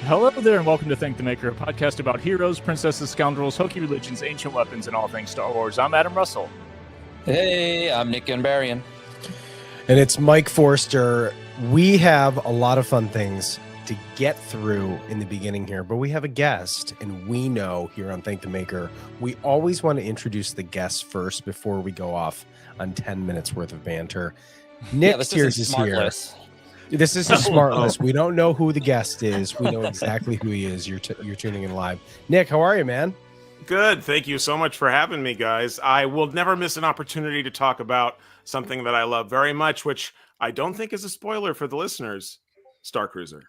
Hello there, and welcome to Thank the Maker, a podcast about heroes, princesses, scoundrels, hokey religions, ancient weapons, and all things Star Wars. I'm Adam Russell. Hey, I'm Nick Ganbarian. And it's Mike Forster. We have a lot of fun things to get through in the beginning here, but we have a guest, and we know here on Thank the Maker, we always want to introduce the guest first before we go off on 10 minutes worth of banter. Nick Tierce is here. This is a smart list. We don't know who the guest is. We know exactly who he is. You're tuning in live. Nick, how are you, man? Good. Thank you so much for having me, guys. I will never miss an opportunity to talk about something that I love very much, which I don't think is a spoiler for the listeners. Starcruiser.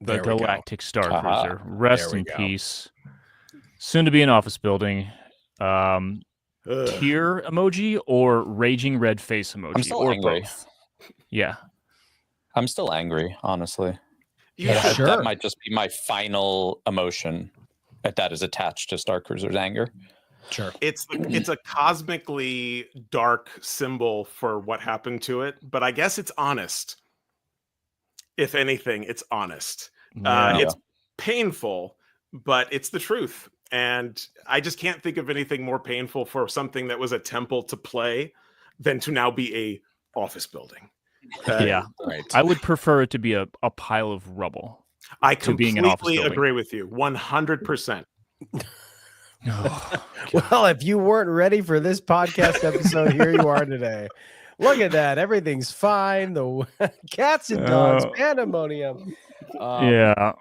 The Galactic Starcruiser. Rest in peace. Soon to be an office building. Tear emoji or raging red face emoji? I'm still or angry. Both. Yeah. I'm still angry, honestly. Yeah, sure. That might just be my final emotion that is attached to Starcruiser's anger. Sure. It's a cosmically dark symbol for what happened to it, but I guess it's honest. If anything, it's honest. It's painful, but it's the truth. And I just can't think of anything more painful for something that was a temple to play than to now be a office building. Yeah, right. I would prefer it to be a pile of rubble. I completely agree with you, 100%. Well, if you weren't ready for this podcast episode, here you are today. Look at that. Everything's fine. The cats and dogs, pandemonium.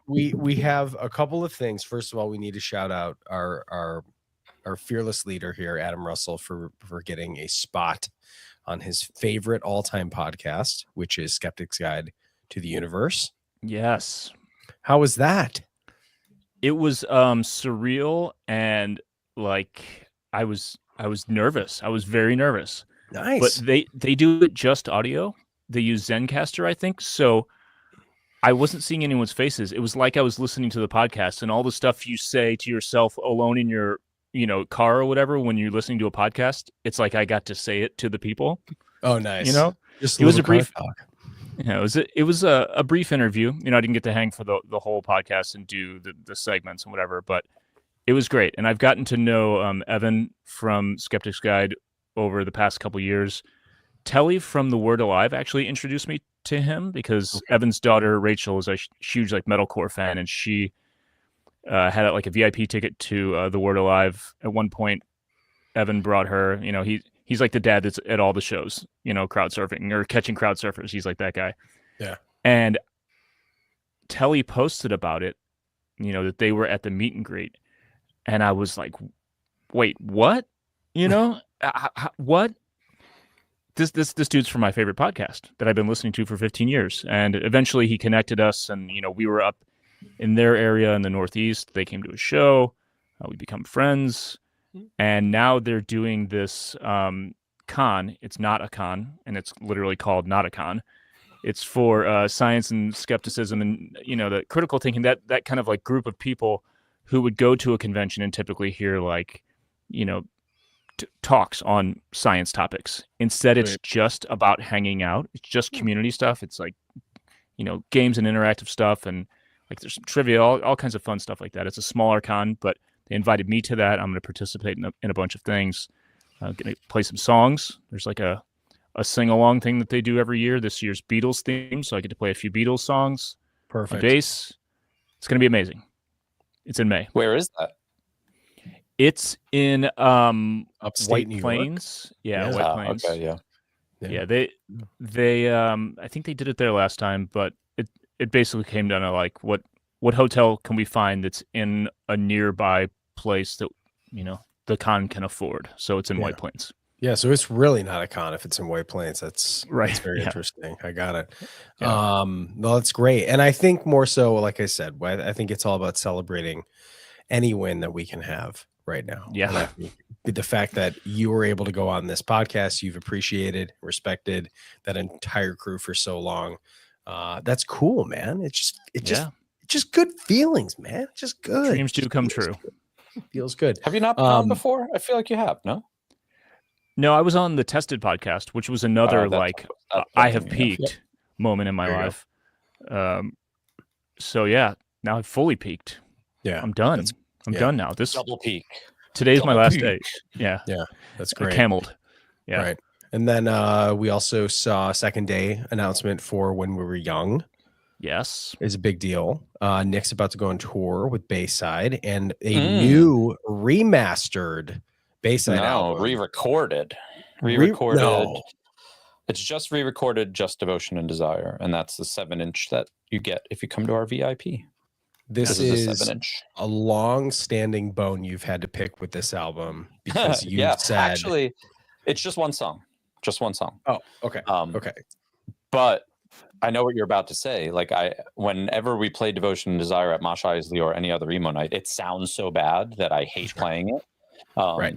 We have a couple of things. First of all, we need to shout out our fearless leader here, Adam Russell, for getting a spot on his favorite all-time podcast, which is Skeptic's Guide to the Universe. Yes. How was that? It was surreal, and like I was nervous. I was very nervous. Nice. But they do it just audio. They use Zencaster, I think. So I wasn't seeing anyone's faces. It was like I was listening to the podcast, and all the stuff you say to yourself alone in your car or whatever when you're listening to a podcast, it's like I got to say it to the people. Oh, nice. Just it was a brief talk. It was a brief interview. I didn't get to hang for the whole podcast and do the segments and whatever, but it was great. And I've gotten to know Evan from Skeptic's Guide over the past couple years. Telly from The Word Alive actually introduced me to him because Evan's daughter Rachel is a huge metalcore fan, and she had a VIP ticket to The Word Alive. At one point, Evan brought her. He's like the dad that's at all the shows. Crowd surfing or catching crowd surfers. He's like that guy. Yeah. And Telly posted about it. That they were at the meet and greet, and I was like, "Wait, what? What?" This dude's from my favorite podcast that I've been listening to for 15 years, and eventually he connected us, and we were up in their area in the Northeast. They came to a show. We become friends. And now they're doing this con. It's not a con, and it's literally called Not a Con. It's for science and skepticism and, the critical thinking, that kind of group of people who would go to a convention and typically hear talks on science topics. Instead, it's just about hanging out. It's just community stuff. It's games and interactive stuff, and there's some trivia, all kinds of fun stuff like that. It's a smaller con, but they invited me to that. I'm going to participate in a bunch of things. I'm going to play some songs. There's a sing-along thing that they do every year. This year's Beatles theme, so I get to play a few Beatles songs. Perfect. On bass. It's going to be amazing. It's in May. Where is that? It's in Upstate White New Plains. York? Yeah, White Plains. Okay, yeah. Yeah, they I think they did it there last time, but it basically came down to what hotel can we find that's in a nearby place that the con can afford. So it's in White Plains. Yeah, so it's really not a con if it's in White Plains. That's right. That's very interesting. I got it. Yeah. Well, that's great. And I think more so, like I said, I think it's all about celebrating any win that we can have right now. Yeah. The fact that you were able to go on this podcast, you've appreciated, respected that entire crew for so long. That's cool, man. It's just good feelings, man. It's just good. Dreams do come true. Feels good. Have you not been on before? I feel like you have, no? No, I was on the Tested podcast, which was another I have peaked moment in my life. So yeah, now I've fully peaked. Yeah, I'm done. I'm done now. Double peak. Today's my last day. Yeah. Yeah, that's I great. cameled. Yeah. Right. And then we also saw a second day announcement for When We Were Young. Yes. Is a big deal. Nick's about to go on tour with Bayside and a new remastered Bayside album. Re-recorded. No. It's just re-recorded, just Devotion and Desire, and that's the 7-inch that you get if you come to our VIP. This is a 7-inch. a long-standing bone you've had to pick with this album because you said actually, it's just one song. Just one song. Oh, okay. Okay. But I know what you're about to say. Like whenever we play Devotion and Desire at Mosh Isley or any other emo night, it sounds so bad that I hate playing it. Right.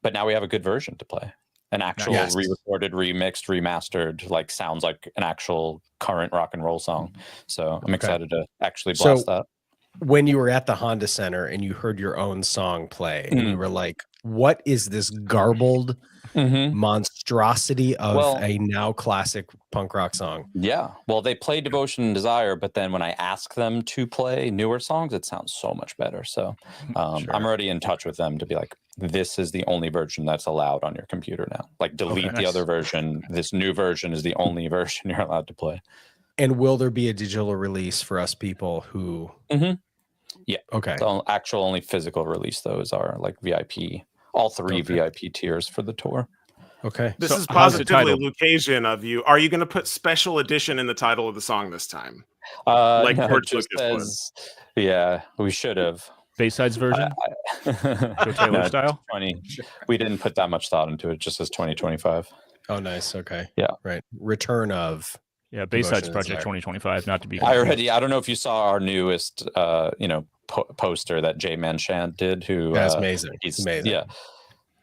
But now we have a good version to play. An actual re-recorded, remixed, remastered, like sounds like an actual current rock and roll song. So I'm excited to actually blast that. When you were at the Honda Center and you heard your own song play, and you were like, "What is this garbled monstrosity of a now classic punk rock song?" Yeah. Well, they play Devotion and Desire, but then when I ask them to play newer songs, it sounds so much better. So I'm already in touch with them to be like, this is the only version that's allowed on your computer now. Like, delete the other version. This new version is the only version you're allowed to play. And will there be a digital release for us people who? Yeah. Okay. The actual only physical release, though, is our like VIP, all 3 VIP tiers for the tour. Okay. This is positively Lucasian of you. Are you going to put special edition in the title of the song this time? Like George Lucas was. Yeah, we should have. Bayside's version? Joe Taylor style? We didn't put that much thought into it. It just says 2025. Oh, nice. Okay. Yeah. Right. Return of. Yeah, Bayside's Project 2025, not to be. I don't know if you saw our newest, poster that Jay Manchant did. That's amazing. He's amazing.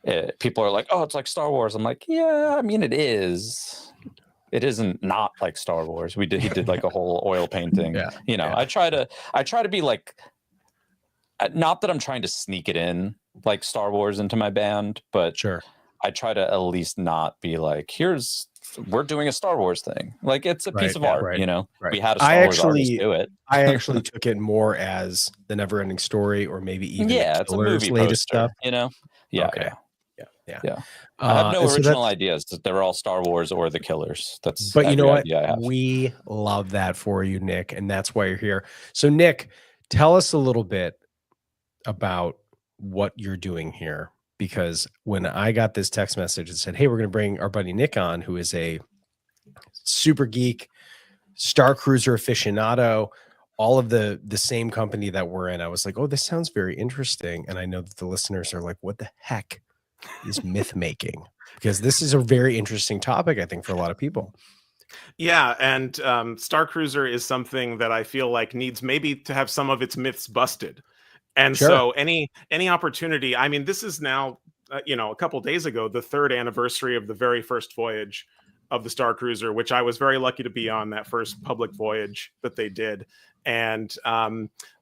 Yeah. People are like, "Oh, it's like Star Wars." I'm like, "Yeah, I mean, it is. It isn't not like Star Wars." He did like a whole oil painting. I try to be like, not that I'm trying to sneak it in like Star Wars into my band, but sure, I try to at least not be like, we're doing a Star Wars thing. Like, it's a piece of art, Right. We had a Star Wars artist do it. I actually took it more as the Never-Ending Story, or maybe even it's a movie latest poster, stuff. Yeah. Okay. Yeah. I have no original ideas. They're all Star Wars or The Killers. But you know what? We love that for you, Nick, and that's why you're here. So, Nick, tell us a little bit about what you're doing here. Because when I got this text message that said, "Hey, we're going to bring our buddy Nick on, who is a super geek, Starcruiser aficionado, all of the same company that we're in," I was like, "Oh, this sounds very interesting." And I know that the listeners are like, "What the heck is myth making?" Because this is a very interesting topic, I think, for a lot of people. Yeah, and Starcruiser is something that I feel like needs maybe to have some of its myths busted. And so any opportunity, I mean, this is now, a couple days ago, the 3rd anniversary of the very first voyage of the Starcruiser, which I was very lucky to be on, that first public voyage that they did. And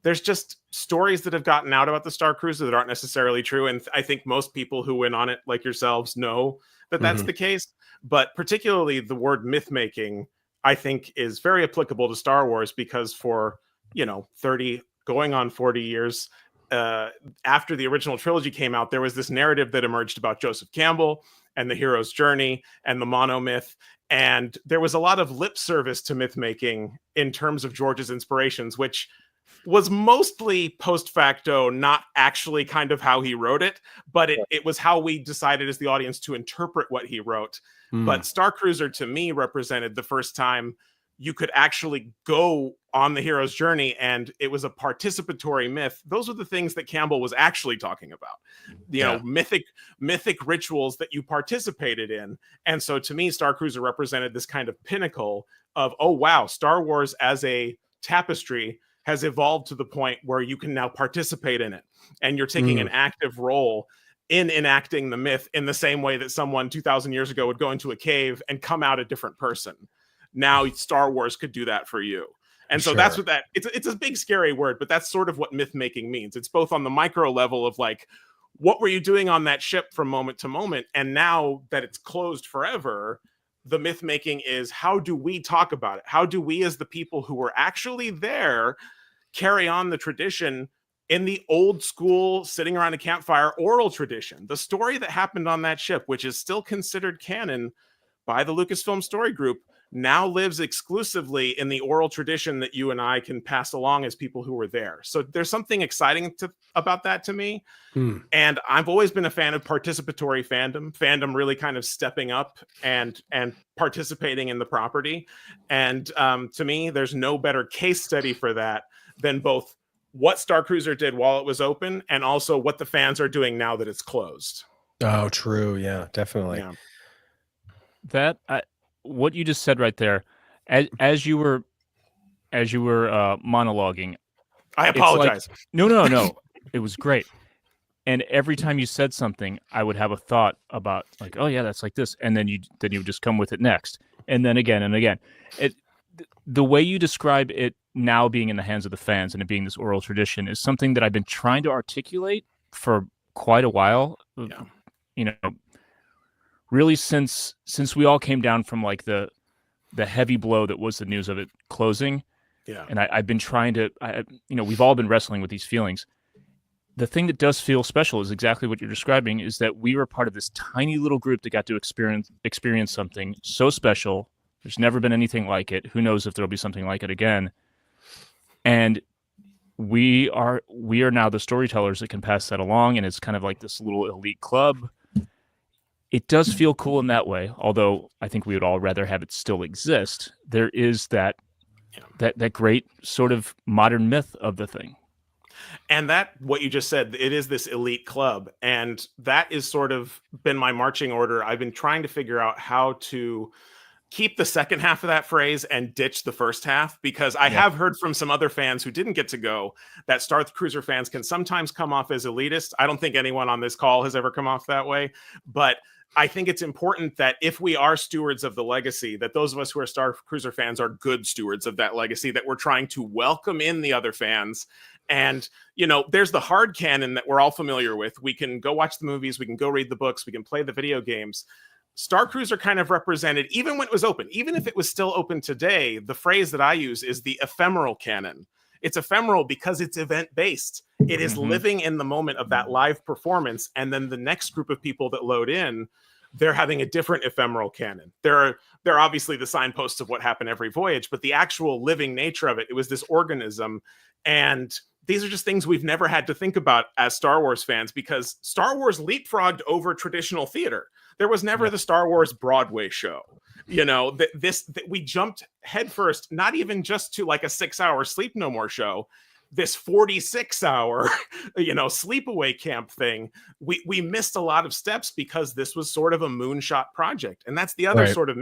there's just stories that have gotten out about the Starcruiser that aren't necessarily true. And I think most people who went on it, like yourselves, know that that's the case. But particularly the word myth making, I think, is very applicable to Star Wars, because for, 30 going on 40 years, after the original trilogy came out, there was this narrative that emerged about Joseph Campbell and the hero's journey and the monomyth. And there was a lot of lip service to myth making in terms of George's inspirations, which was mostly post facto, not actually kind of how he wrote it, but it was how we decided as the audience to interpret what he wrote. But Starcruiser, to me, represented the first time you could actually go on the hero's journey, and it was a participatory myth. Those were the things that Campbell was actually talking about, mythic rituals that you participated in. And so to me, Starcruiser represented this kind of pinnacle of, oh, wow, Star Wars as a tapestry has evolved to the point where you can now participate in it. And you're taking an active role in enacting the myth, in the same way that someone 2,000 years ago would go into a cave and come out a different person. Now Star Wars could do that for you. And so that's what it's a big, scary word, but that's sort of what myth making means. It's both on the micro level of like, what were you doing on that ship from moment to moment? And now that it's closed forever, the myth making is, how do we talk about it? How do we, as the people who were actually there, carry on the tradition in the old school sitting around a campfire oral tradition. The story that happened on that ship, which is still considered canon by the Lucasfilm Story Group, now lives exclusively in the oral tradition that you and I can pass along as people who were there. So there's something exciting about that to me. And I've always been a fan of participatory fandom really kind of stepping up and participating in the property. And to me, there's no better case study for that than both what Starcruiser did while it was open and also what the fans are doing now that it's closed. Oh, true. Yeah, definitely. Yeah. What you just said right there, as you were monologuing, I apologize. Like, no, it was great. And every time you said something, I would have a thought about like, oh yeah, that's like this, and then you would just come with it next, and then again and again. The way you describe it now being in the hands of the fans and it being this oral tradition is something that I've been trying to articulate for quite a while. Yeah. You know, really since we all came down from like the heavy blow that was the news of it closing. Yeah. And I've been trying to, we've all been wrestling with these feelings. The thing that does feel special is exactly what you're describing, is that we were part of this tiny little group that got to experience something so special. There's never been anything like it. Who knows if there'll be something like it again. And we are now the storytellers that can pass that along, and it's kind of like this little elite club. It does feel cool in that way, although I think we would all rather have it still exist. There is that great sort of modern myth of the thing. And that, what you just said, it is this elite club. And that is sort of been my marching order. I've been trying to figure out how to keep the second half of that phrase and ditch the first half, because I have heard from some other fans who didn't get to go that Starcruiser fans can sometimes come off as elitist. I don't think anyone on this call has ever come off that way, but I think it's important that if we are stewards of the legacy, that those of us who are Starcruiser fans are good stewards of that legacy, that we're trying to welcome in the other fans. And, there's the hard canon that we're all familiar with. We can go watch the movies, we can go read the books, we can play the video games. Starcruiser kind of represented, even when it was open, even if it was still open today, the phrase that I use is the ephemeral canon. It's ephemeral because it's event-based. It is living in the moment of that live performance, and then the next group of people that load in, they're having a different ephemeral canon. They're obviously the signposts of what happened every voyage, but the actual living nature of it was this organism. And these are just things we've never had to think about as Star Wars fans, because Star Wars leapfrogged over traditional theater. There was never the Star Wars Broadway show. We jumped headfirst, not even just to like a 6-hour Sleep No More show, this 46-hour, sleepaway camp thing. We missed a lot of steps because this was sort of a moonshot project. And that's the other sort of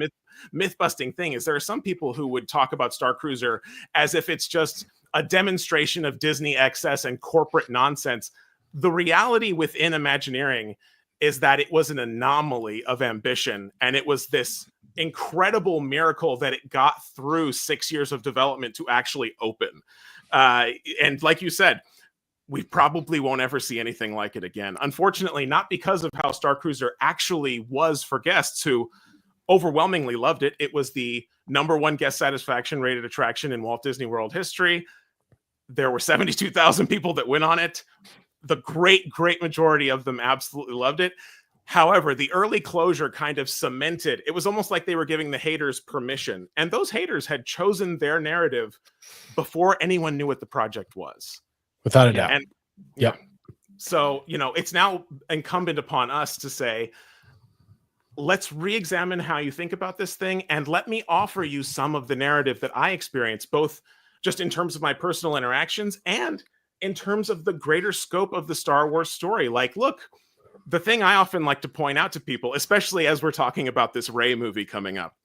myth-busting thing, is there are some people who would talk about Starcruiser as if it's just a demonstration of Disney excess and corporate nonsense. The reality within Imagineering is that it was an anomaly of ambition, and it was this incredible miracle that it got through 6 years of development to actually open. And like you said, we probably won't ever see anything like it again. Unfortunately, not because of how Starcruiser actually was for guests who overwhelmingly loved it. It was the #1 guest satisfaction rated attraction in Walt Disney World history. There were 72,000 people that went on it. The great majority of them absolutely loved it. However, the early closure kind of cemented. It was almost like they were giving the haters permission. And those haters had chosen their narrative before anyone knew what the project was. Without a doubt. And so, it's now incumbent upon us to say, let's re-examine how you think about this thing, and let me offer you some of the narrative that I experienced, both just in terms of my personal interactions and in terms of the greater scope of the Star Wars story. Like, look, the thing I often like to point out to people, especially as we're talking about this Rey movie coming up,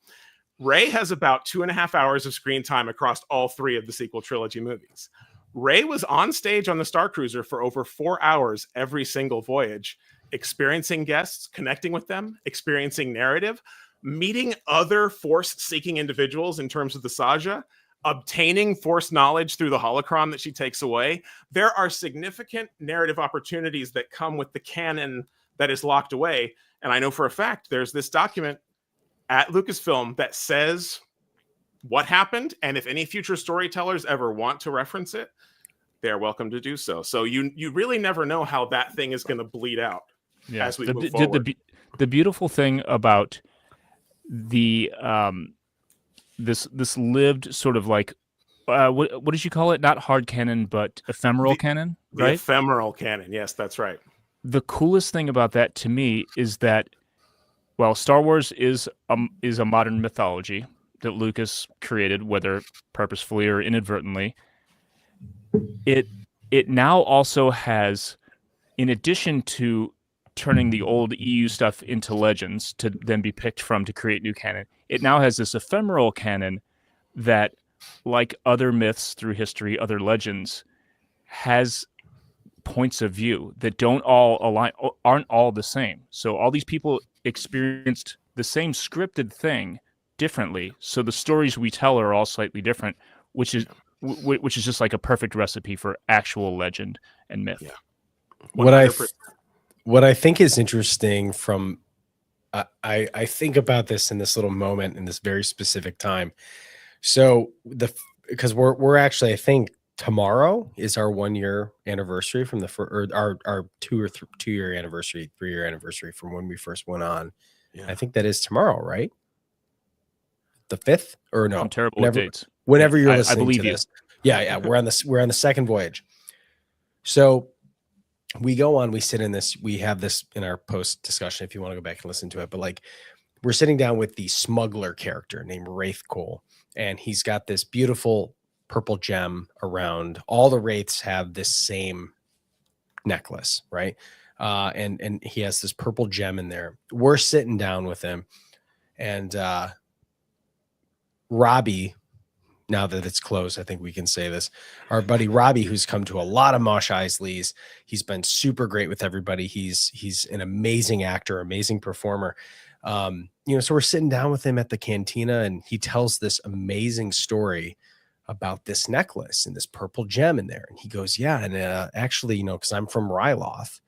Rey has about 2.5 hours of screen time across all 3 of the sequel trilogy movies. Rey was on stage on the Starcruiser for over 4 hours every single voyage, experiencing guests, connecting with them, experiencing narrative, meeting other Force-seeking individuals in terms of the Saja, obtaining Force knowledge through the holocron that she takes away. There are significant narrative opportunities that come with the canon that is locked away. And I know for a fact there's this document at Lucasfilm that says what happened, and if any future storytellers ever want to reference it, they're welcome to do so. So you really never know how that thing is going to bleed out as we move forward. The beautiful thing about the this lived sort of like what did you call it? Not hard canon, but ephemeral canon, right? The ephemeral canon. Yes, that's right. The coolest thing about that to me is that, well, Star Wars is a modern mythology that Lucas created, whether purposefully or inadvertently. It now also has, in addition to turning the old EU stuff into legends to then be picked from to create new canon, it now has this ephemeral canon that, like other myths through history, other legends, has points of view that don't all align, aren't all the same. So all these people experienced the same scripted thing differently. So the stories we tell are all slightly different, which is just like a perfect recipe for actual legend and myth. Yeah. What I think is interesting from I think about this in this little moment in this very specific time. So because we're actually, I think tomorrow is our 1 year anniversary from our 2 year anniversary, 3 year anniversary from when we first went on. Yeah. I think that is tomorrow, right? The 5th or no? I'm terrible with dates. Whenever you're listening I believe to this. You. Yeah. We're on the second voyage. So we go on, we sit in this, we have this in our post discussion if you want to go back and listen to it, but like we're sitting down with the smuggler character named Wraith Cole, and he's got this beautiful purple gem around. All the Wraiths have this same necklace, right? And he has this purple gem in there. We're sitting down with him, and Robbie, now that it's closed, I think we can say this. Our buddy Robbie, who's come to a lot of Mosh Isleys, he's been super great with everybody. He's an amazing actor, amazing performer. So we're sitting down with him at the cantina, and he tells this amazing story about this necklace and this purple gem in there. And he goes, yeah, and actually, because I'm from Ryloth,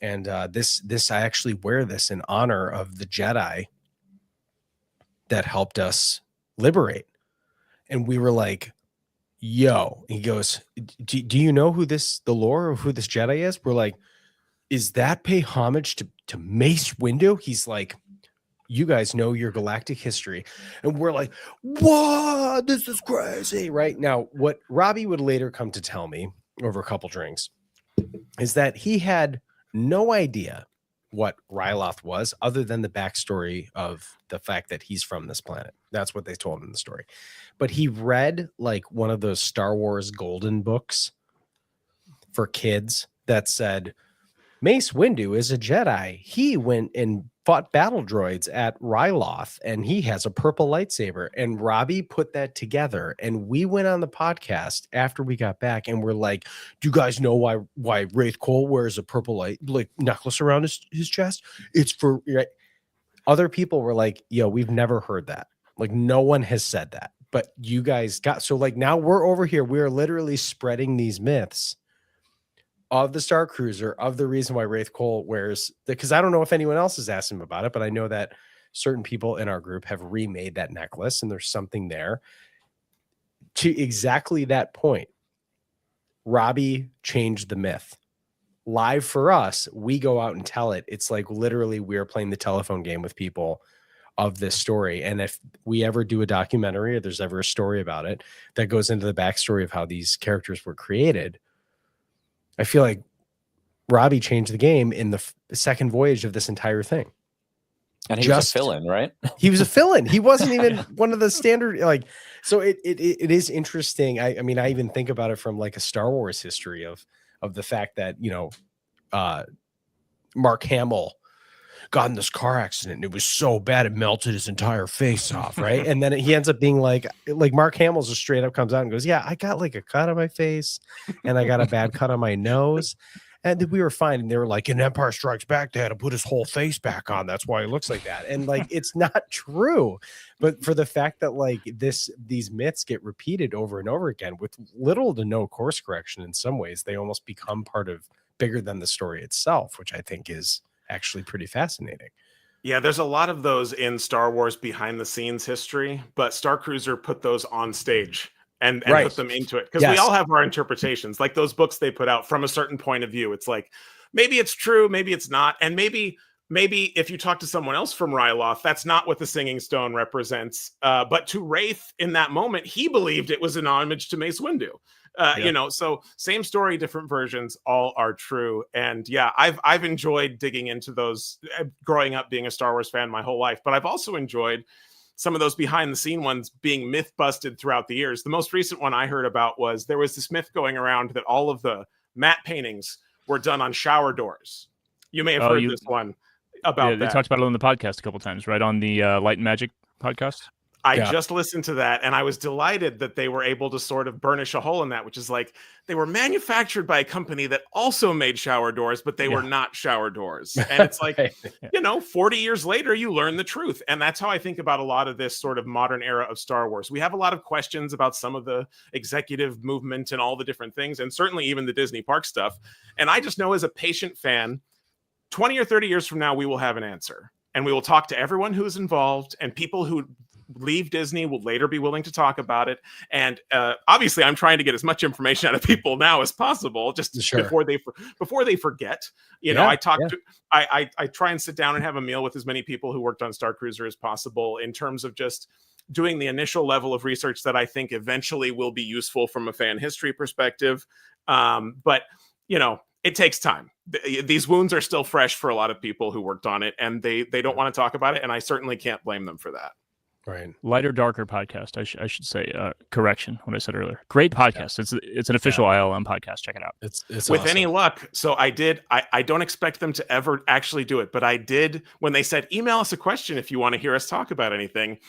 and this I actually wear this in honor of the Jedi that helped us liberate. And we were like, yo, he goes, do you know who the lore of who this Jedi is? We're like, is that pay homage to Mace Windu? He's like, you guys know your galactic history. And we're like, what? This is crazy. Right now, what Robbie would later come to tell me over a couple drinks is that he had no idea what Ryloth was, other than the backstory of the fact that he's from this planet. That's what they told him in the story. But he read like one of those Star Wars golden books for kids that said, Mace Windu is a Jedi. He went and fought battle droids at Ryloth, and he has a purple lightsaber. And Robbie put that together, and we went on the podcast after we got back, and we're like, do you guys know why Wraith Cole wears a purple necklace around his chest? It's for other people were like, yo, we've never heard that. Like, no one has said that, but you guys got, so like now we're over here, we are literally spreading these myths of the Starcruiser, of the reason why Wraith Cole wears, because I don't know if anyone else has asked him about it, but I know that certain people in our group have remade that necklace, and there's something there. To exactly that point, Robbie changed the myth. Live for us, we go out and tell it. It's like literally we're playing the telephone game with people of this story. And if we ever do a documentary, or there's ever a story about it that goes into the backstory of how these characters were created, I feel like Robbie changed the game in the second voyage of this entire thing. And he was a fill-in, right? He was a fill-in. He wasn't even one of the standard, like, so it is interesting. I mean, I even think about it from like a Star Wars history of the fact that, Mark Hamill got in this car accident, and it was so bad it melted his entire face off, right? And then he ends up being like Mark Hamill's just straight up comes out and goes, yeah, I got like a cut on my face, and I got a bad cut on my nose, and we were fine. And they were like, in Empire Strikes Back, they had to put his whole face back on, that's why he looks like that. And like, it's not true. But for the fact that like these myths get repeated over and over again with little to no course correction, in some ways they almost become part of bigger than the story itself, which I think is actually pretty fascinating. Yeah, there's a lot of those in Star Wars behind the scenes history, but Starcruiser put those on stage and Right. put them into it, because we all have our interpretations, like those books they put out from a certain point of view. It's like, maybe it's true, maybe it's not, and maybe if you talk to someone else from Ryloth, that's not what the Singing Stone represents. But to Wraith in that moment, he believed it was an homage to Mace Windu. You know, so same story, different versions, all are true. And yeah, I've enjoyed digging into those, growing up being a Star Wars fan my whole life, but I've also enjoyed some of those behind the scene ones being myth busted throughout the years. The most recent one I heard about was there was this myth going around that all of the matte paintings were done on shower doors. You may have heard this one about they talked about it on the podcast a couple times, right? On the Light and Magic podcast. I just listened to that, and I was delighted that they were able to sort of burnish a hole in that, which is like, they were manufactured by a company that also made shower doors, but they were not shower doors. And it's like, you know, 40 years later, you learn the truth. And that's how I think about a lot of this sort of modern era of Star Wars. We have a lot of questions about some of the executive movement and all the different things, and certainly even the Disney park stuff. And I just know, as a patient fan, 20 or 30 years from now, we will have an answer. And we will talk to everyone who is involved, and people who leave Disney will later be willing to talk about it. And obviously, I'm trying to get as much information out of people now as possible, just before they forget. You know, I try and sit down and have a meal with as many people who worked on Starcruiser as possible, in terms of just doing the initial level of research that I think eventually will be useful from a fan history perspective. But you know, it takes time. These wounds are still fresh for a lot of people who worked on it, and they don't want to talk about it. And I certainly can't blame them for that. Right. Lighter, Darker podcast. I should say, correction, what I said earlier. Great podcast. It's an official ILM podcast. Check it out. It's with awesome. any luck. So I don't expect them to ever actually do it, but I did, when they said, email us a question if you want to hear us talk about anything.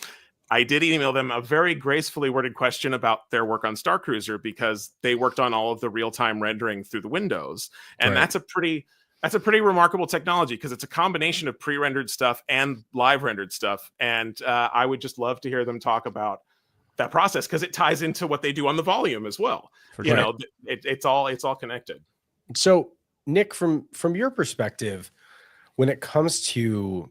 I did email them a very gracefully worded question about their work on Starcruiser, because they worked on all of the real-time rendering through the windows. And that's a pretty remarkable technology, because it's a combination of pre-rendered stuff and live rendered stuff. And I would just love to hear them talk about that process, because it ties into what they do on the volume as well. You know, it's all connected. So Nick, from your perspective, when it comes to,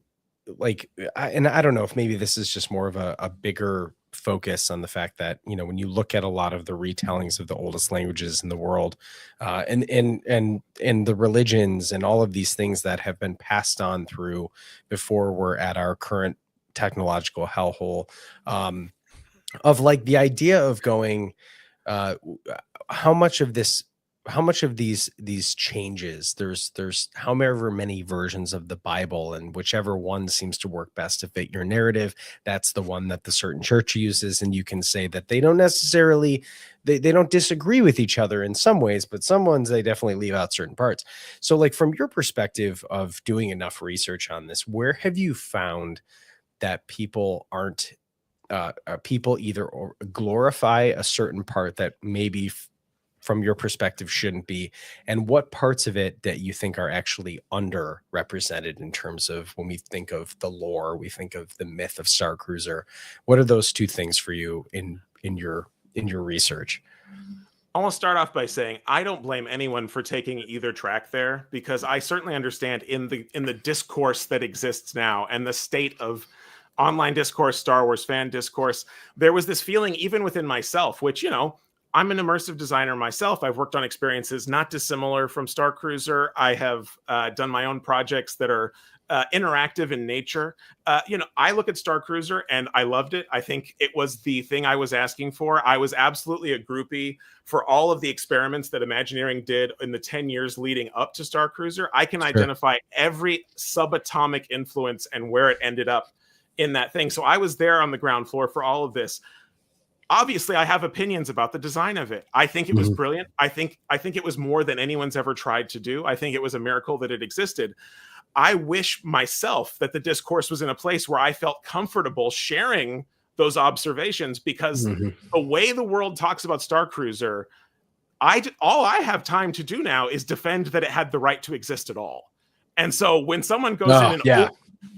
like, and I don't know if maybe this is just more of a bigger focus on the fact that, you know, when you look at a lot of the retellings of the oldest languages in the world, and the religions and all of these things that have been passed on through before we're at our current technological hellhole, of like the idea of going, how much of these changes, there's however many versions of the Bible, and whichever one seems to work best to fit your narrative, that's the one that the certain church uses. And you can say that they don't necessarily, they don't disagree with each other in some ways, but some ones they definitely leave out certain parts. So like, from your perspective of doing enough research on this, where have you found that people aren't people either glorify a certain part that maybe from your perspective shouldn't be, and what parts of it that you think are actually underrepresented in terms of, when we think of the lore, we think of the myth of Starcruiser? What are those two things for you in your research? I want to start off by saying I don't blame anyone for taking either track there, because I certainly understand in the discourse that exists now and the state of online discourse, Star Wars fan discourse, there was this feeling even within myself, which, you know, I'm an immersive designer myself. I've worked on experiences not dissimilar from Starcruiser. I have done my own projects that are interactive in nature. You know, I look at Starcruiser and I loved it. I think it was the thing I was asking for. I was absolutely a groupie for all of the experiments that Imagineering did in the 10 years leading up to Starcruiser. I can identify every subatomic influence and where it ended up in that thing. So I was there on the ground floor for all of this. Obviously, I have opinions about the design of it. I think it was brilliant. I think it was more than anyone's ever tried to do. I think it was a miracle that it existed. I wish myself that the discourse was in a place where I felt comfortable sharing those observations, because the way the world talks about Starcruiser, all I have time to do now is defend that it had the right to exist at all. And so when someone goes in and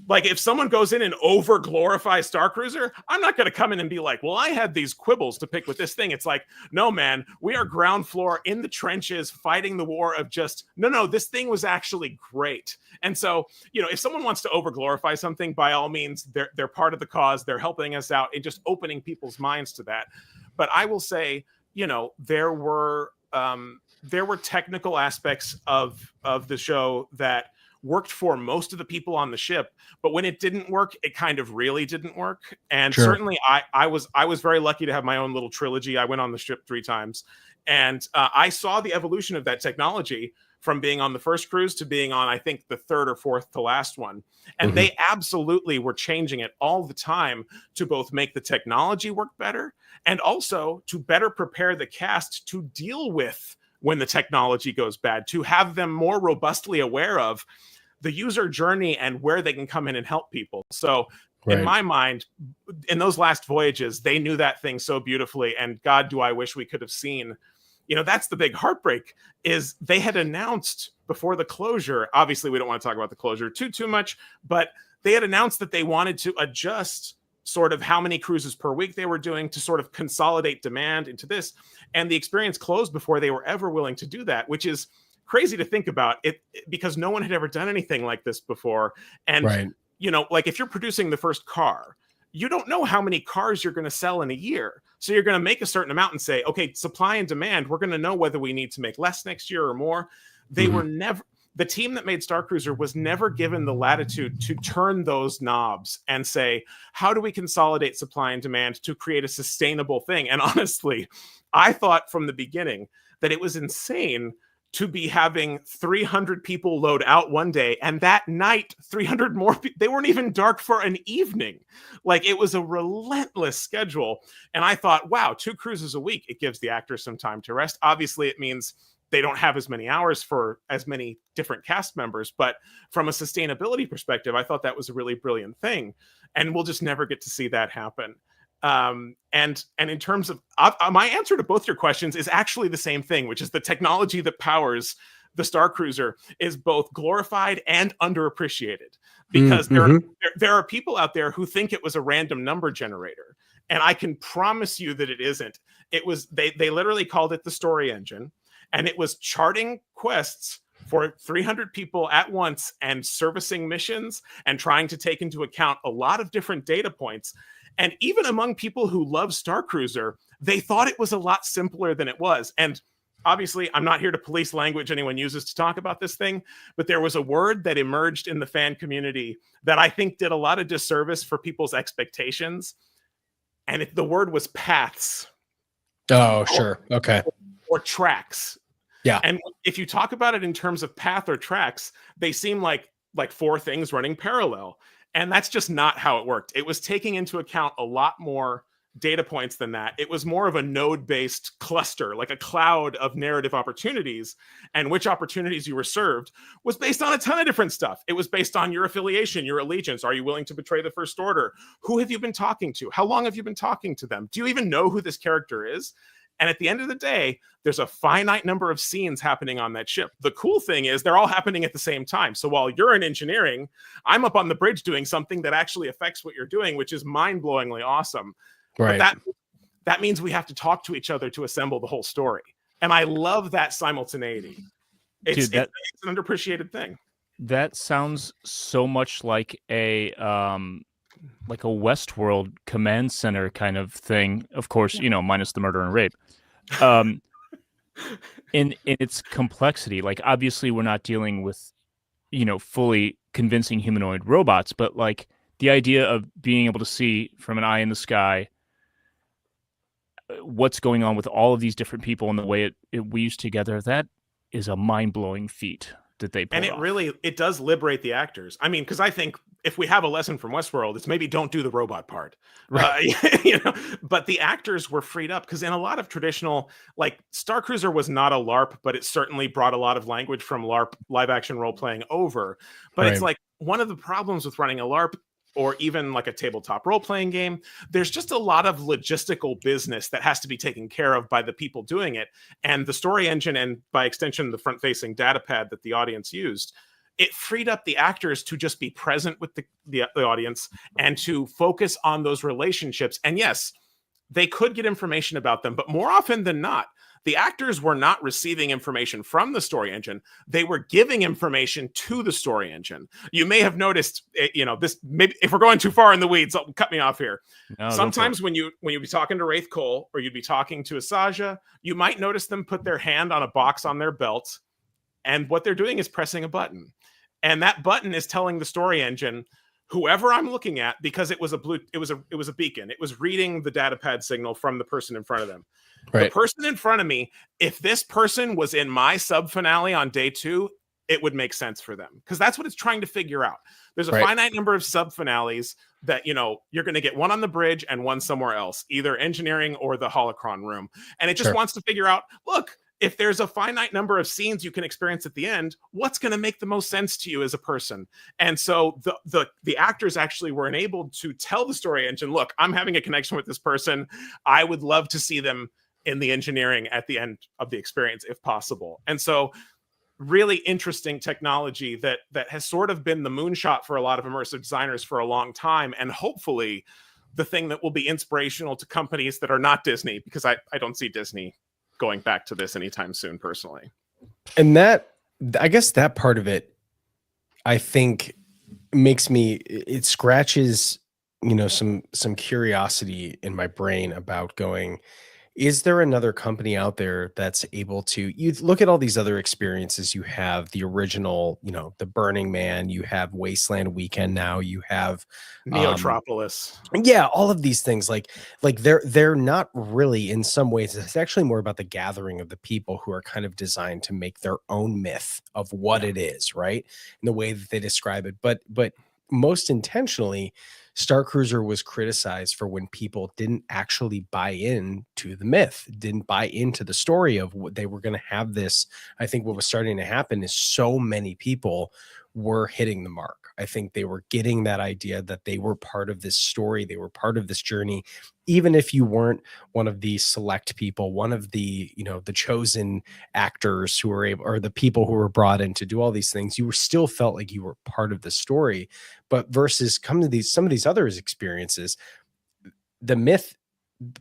like, if someone goes in and over glorifies Starcruiser, I'm not going to come in and be like, well, I had these quibbles to pick with this thing. It's like, no, man, we are ground floor in the trenches fighting the war of just, no, this thing was actually great. And so, you know, if someone wants to over glorify something, by all means, they're part of the cause. They're helping us out and just opening people's minds to that. But I will say, there were technical aspects of the show that worked for most of the people on the ship, but when it didn't work, it kind of really didn't work. And certainly I was very lucky to have my own little trilogy. I went on the ship 3 times, and I saw the evolution of that technology from being on the first cruise to being on, I think, the 3rd or 4th to last one. And they absolutely were changing it all the time to both make the technology work better and also to better prepare the cast to deal with when the technology goes bad, to have them more robustly aware of the user journey and where they can come in and help people. So in my mind, in those last voyages, they knew that thing so beautifully. And God, do I wish we could have seen, that's the big heartbreak, is they had announced before the closure. Obviously, we don't want to talk about the closure too much, but they had announced that they wanted to adjust sort of how many cruises per week they were doing to sort of consolidate demand into this. And the experience closed before they were ever willing to do that, which is crazy to think about it, because no one had ever done anything like this before. And, like if you're producing the first car, you don't know how many cars you're going to sell in a year. So you're going to make a certain amount and say, okay, supply and demand, we're going to know whether we need to make less next year or more. They were never, the team that made Starcruiser was never given the latitude to turn those knobs and say, how do we consolidate supply and demand to create a sustainable thing? And honestly, I thought from the beginning that it was insane to be having 300 people load out one day, and that night 300 more they weren't even dark for an evening. Like, it was a relentless schedule. And I thought, wow, 2 cruises a week, it gives the actors some time to rest. Obviously it means they don't have as many hours for as many different cast members, but from a sustainability perspective, I thought that was a really brilliant thing, and we'll just never get to see that happen. And in terms of my answer to both your questions is actually the same thing, which is the technology that powers the Starcruiser is both glorified and underappreciated, because there are people out there who think it was a random number generator, and I can promise you that it isn't. It was they literally called it the story engine, and it was charting quests for 300 people at once and servicing missions and trying to take into account a lot of different data points. And even among people who love Starcruiser, they thought it was a lot simpler than it was. And obviously, I'm not here to police language anyone uses to talk about this thing, but there was a word that emerged in the fan community that I think did a lot of disservice for people's expectations. And the word was paths. Oh, sure. Okay. Or tracks. Yeah. And if you talk about it in terms of path or tracks, they seem like 4 things running parallel. And that's just not how it worked. It was taking into account a lot more data points than that. It was more of a node-based cluster, like a cloud of narrative opportunities, and which opportunities you were served was based on a ton of different stuff. It was based on your affiliation, your allegiance. Are you willing to betray the First Order? Who have you been talking to? How long have you been talking to them? Do you even know who this character is? And at the end of the day, there's a finite number of scenes happening on that ship. The cool thing is they're all happening at the same time. So while you're in engineering, I'm up on the bridge doing something that actually affects what you're doing, which is mind-blowingly awesome. Right. But that means we have to talk to each other to assemble the whole story. And I love that simultaneity. It's an underappreciated thing. That sounds so much like a Westworld command center kind of thing. Of course, minus the murder and rape. In its complexity, like, obviously we're not dealing with, fully convincing humanoid robots, but like the idea of being able to see from an eye in the sky what's going on with all of these different people and the way it weaves together, that is a mind-blowing feat that they pull off. And it does liberate the actors. I mean, because I think if we have a lesson from Westworld, it's maybe don't do the robot part. Right. But the actors were freed up, because in a lot of traditional, like, Starcruiser was not a LARP, but it certainly brought a lot of language from LARP live action role playing over. But It's like one of the problems with running a LARP, or even like a tabletop role-playing game, there's just a lot of logistical business that has to be taken care of by the people doing it. And the story engine, and by extension, the front-facing data pad that the audience used, it freed up the actors to just be present with the audience and to focus on those relationships. And yes, they could get information about them, but more often than not, the actors were not receiving information from the story engine. They were giving information to the story engine. You may have noticed, this, maybe if we're going too far in the weeds, cut me off here. No, sometimes when you'd be talking to Wraith Cole or you'd be talking to Asaja, you might notice them put their hand on a box on their belt, and what they're doing is pressing a button. And that button is telling the story engine, whoever I'm looking at, because it was a beacon. It was reading the data pad signal from the person in front of them. Right. The person in front of me, if this person was in my sub finale on day 2, it would make sense for them, because that's what it's trying to figure out. There's a finite number of sub finales that, you're going to get one on the bridge and one somewhere else, either engineering or the holocron room. And it just wants to figure out, look, if there's a finite number of scenes you can experience at the end, what's going to make the most sense to you as a person? And so the actors actually were enabled to tell the story engine, look, I'm having a connection with this person. I would love to see them in the engineering at the end of the experience, if possible. And so really interesting technology that has sort of been the moonshot for a lot of immersive designers for a long time. And hopefully the thing that will be inspirational to companies that are not Disney, because I don't see Disney going back to this anytime soon, personally. And I guess that part of it, I think, makes me, it scratches, some curiosity in my brain about going, is there another company out there that's able to, you look at all these other experiences, you have the original, the Burning Man, you have Wasteland Weekend, now you have Neotropolis. Yeah, all of these things, like they're not really, in some ways, it's actually more about the gathering of the people who are kind of designed to make their own myth of what it is, right? And the way that they describe it. But most intentionally, Starcruiser was criticized for when people didn't actually buy into the myth, didn't buy into the story of what they were going to have this. I think what was starting to happen is so many people were hitting the mark. I think they were getting that idea that they were part of this story. They were part of this journey. Even if you weren't one of the select people, one of the, the chosen actors who were able, or the people who were brought in to do all these things, you were still felt like you were part of the story. But versus some of these other experiences, the myth,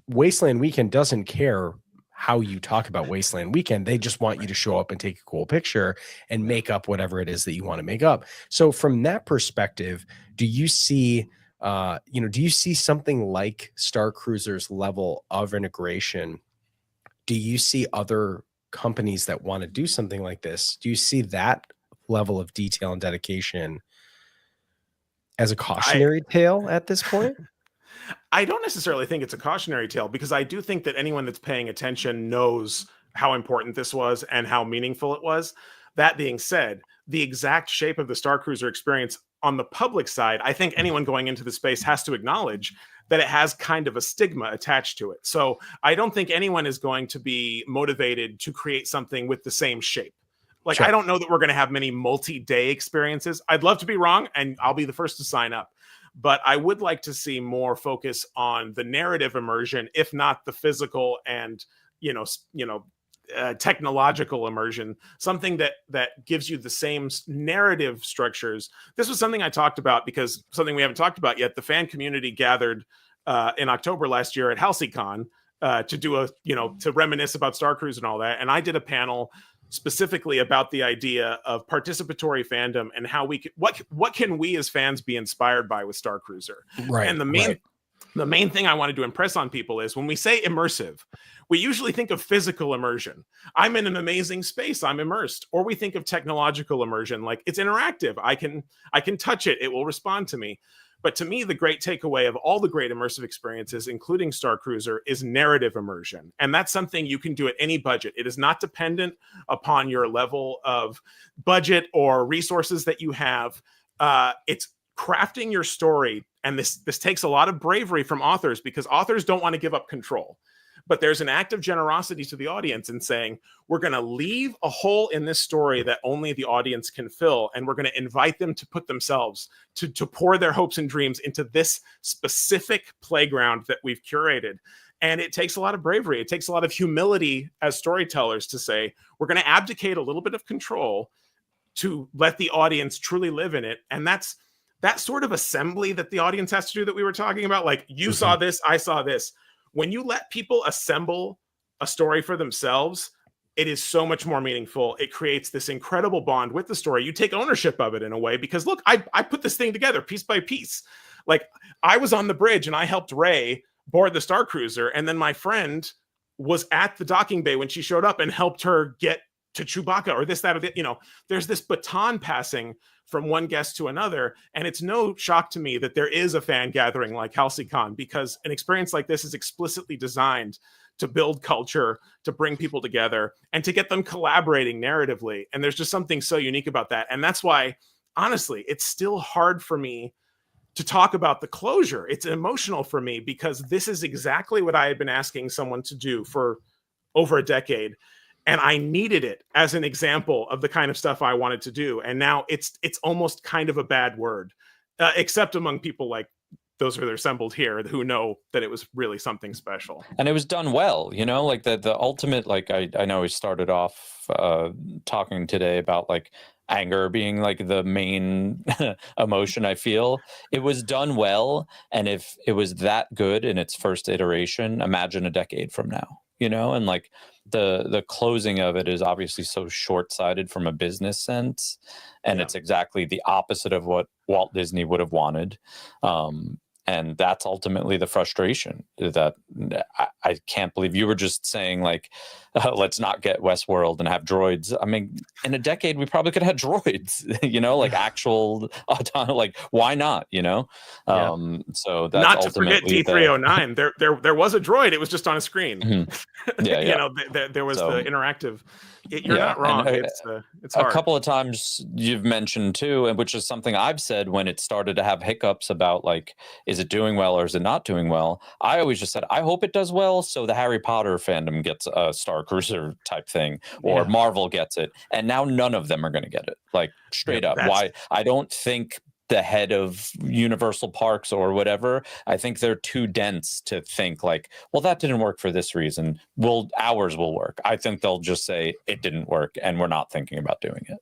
Wasteland Weekend doesn't care how you talk about Wasteland Weekend. They just want you to show up and take a cool picture and make up whatever it is that you want to make up. So from that perspective, do you see something like Starcruiser's level of integration? Do you see other companies that want to do something like this? Do you see that level of detail and dedication as a cautionary tale at this point? I don't necessarily think it's a cautionary tale, because I do think that anyone that's paying attention knows how important this was and how meaningful it was. That being said, the exact shape of the Starcruiser experience on the public side, I think anyone going into the space has to acknowledge that it has kind of a stigma attached to it. So I don't think anyone is going to be motivated to create something with the same shape. Like, sure. I don't know that we're going to have many multi-day experiences. I'd love to be wrong, and I'll be the first to sign up. But I would like to see more focus on the narrative immersion, if not the physical and, technological immersion, something that gives you the same narrative structures. This was something I talked about, because something we haven't talked about yet. The fan community gathered in October last year at HalseyCon to do to reminisce about Starcruiser and all that. And I did a panel specifically about the idea of participatory fandom and how we can, what can we as fans be inspired by with Starcruiser. Right. And the main thing I wanted to impress on people is, when we say immersive, we usually think of physical immersion. I'm in an amazing space, I'm immersed. Or we think of technological immersion, like it's interactive. I can touch it, it will respond to me. But to me, the great takeaway of all the great immersive experiences, including Starcruiser, is narrative immersion. And that's something you can do at any budget. It is not dependent upon your level of budget or resources that you have. It's crafting your story. And this takes a lot of bravery from authors, because authors don't want to give up control. But there's an act of generosity to the audience in saying, we're going to leave a hole in this story that only the audience can fill. And we're going to invite them to put themselves, to pour their hopes and dreams into this specific playground that we've curated. And it takes a lot of bravery. It takes a lot of humility as storytellers to say, we're going to abdicate a little bit of control to let the audience truly live in it. And that's that sort of assembly that the audience has to do that we were talking about. Like, you saw this, I saw this. When you let people assemble a story for themselves, it is so much more meaningful. It creates this incredible bond with the story. You take ownership of it in a way, because look, I put this thing together piece by piece. Like, I was on the bridge and I helped Rey board the Starcruiser, and then my friend was at the docking bay when she showed up and helped her get to Chewbacca, or this, that, or the, you know, there's this baton passing from one guest to another. And it's no shock to me that there is a fan gathering like HalseyCon, because an experience like this is explicitly designed to build culture, to bring people together, and to get them collaborating narratively. And there's just something so unique about that. And that's why, honestly, it's still hard for me to talk about the closure. It's emotional for me, because this is exactly what I had been asking someone to do for over a decade. And I needed it as an example of the kind of stuff I wanted to do. And now it's almost kind of a bad word, except among people like those who are assembled here who know that it was really something special. And it was done well, you know, like the ultimate, like I know we started off talking today about like anger being like the main emotion I feel. It was done well. And if it was that good in its first iteration, imagine a decade from now, you know, and like the closing of it is obviously so short-sighted from a business sense. And it's exactly the opposite of what Walt Disney would have wanted. And that's ultimately the frustration that I can't believe you were just saying, like, let's not get Westworld and have droids. I mean, in a decade, we probably could have had droids, you know, like actual autonomous, like, why not, you know? So that's not to forget D309. There was a droid. It was just on a screen. Mm-hmm. You know, there was the interactive. You're not wrong. It's hard. A couple of times you've mentioned too, and which is something I've said when it started to have hiccups about, like, is it doing well or is it not doing well? I always just said, I hope it does well, so the Harry Potter fandom gets a Starcruiser type thing, or Marvel gets it. And now none of them are going to get it. Like, straight up. Why? I don't think the head of Universal Parks or whatever, I think they're too dense to think like, well, that didn't work for this reason. Well, ours will work. I think they'll just say it didn't work and we're not thinking about doing it.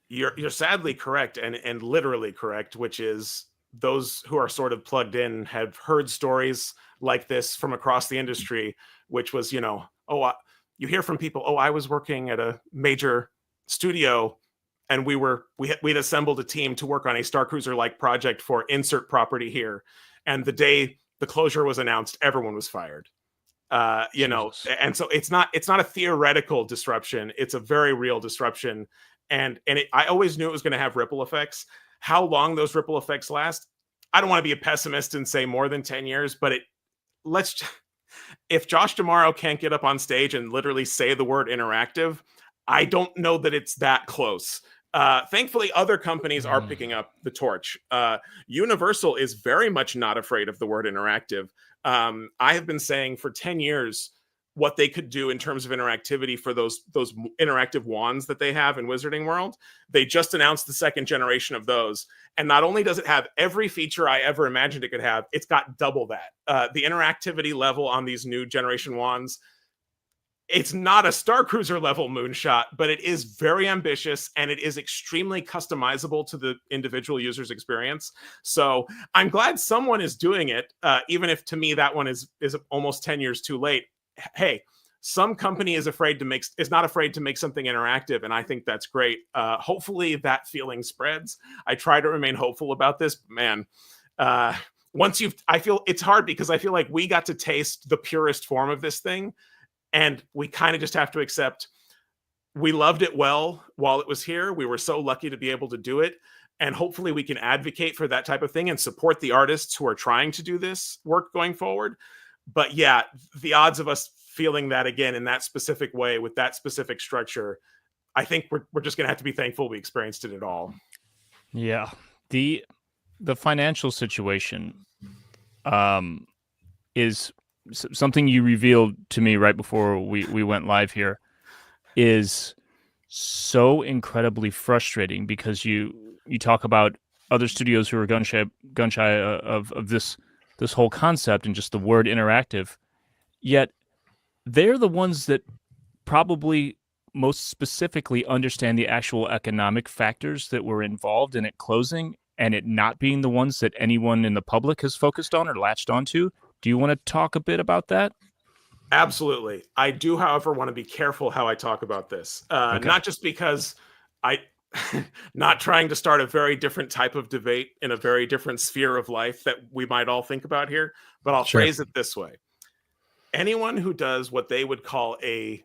You're sadly correct, and literally correct, which is those who are sort of plugged in have heard stories like this from across the industry, which was, you know, you hear from people, I was working at a major studio and we'd assembled a team to work on a Starcruiser-like project for insert property here. And the day the closure was announced, everyone was fired. You know, and so it's not a theoretical disruption. It's a very real disruption. And I always knew it was going to have ripple effects. How long those ripple effects last, I don't want to be a pessimist and say more than 10 years, but if Josh D'Amaro can't get up on stage and literally say the word interactive, I don't know that it's that close. Thankfully, other companies are picking up the torch. Universal is very much not afraid of the word interactive. I have been saying for 10 years what they could do in terms of interactivity for those interactive wands that they have in Wizarding World. They just announced the second generation of those. And not only does it have every feature I ever imagined it could have, it's got double that. The interactivity level on these new generation wands, it's not a Starcruiser level moonshot, but it is very ambitious and it is extremely customizable to the individual user's experience. So I'm glad someone is doing it, even if to me that one is almost 10 years too late. Hey, some company is not afraid to make something interactive, and I think that's great. Hopefully that feeling spreads. I try to remain hopeful about this, but man. I feel it's hard because I feel like we got to taste the purest form of this thing. And we kind of just have to accept we loved it well while it was here. We were so lucky to be able to do it. And hopefully we can advocate for that type of thing and support the artists who are trying to do this work going forward. But yeah, the odds of us feeling that again in that specific way with that specific structure, I think we're just going to have to be thankful we experienced it at all. Yeah. The financial situation is something you revealed to me right before we went live here, is so incredibly frustrating, because you talk about other studios who are gun shy of this whole concept and just the word interactive, yet they're the ones that probably most specifically understand the actual economic factors that were involved in it closing, and it not being the ones that anyone in the public has focused on or latched onto. Do you want to talk a bit about that? Absolutely. I do, however, want to be careful how I talk about this. Okay. Not just because I, not trying to start a very different type of debate in a very different sphere of life that we might all think about here, but I'll phrase it this way. Anyone who does what they would call a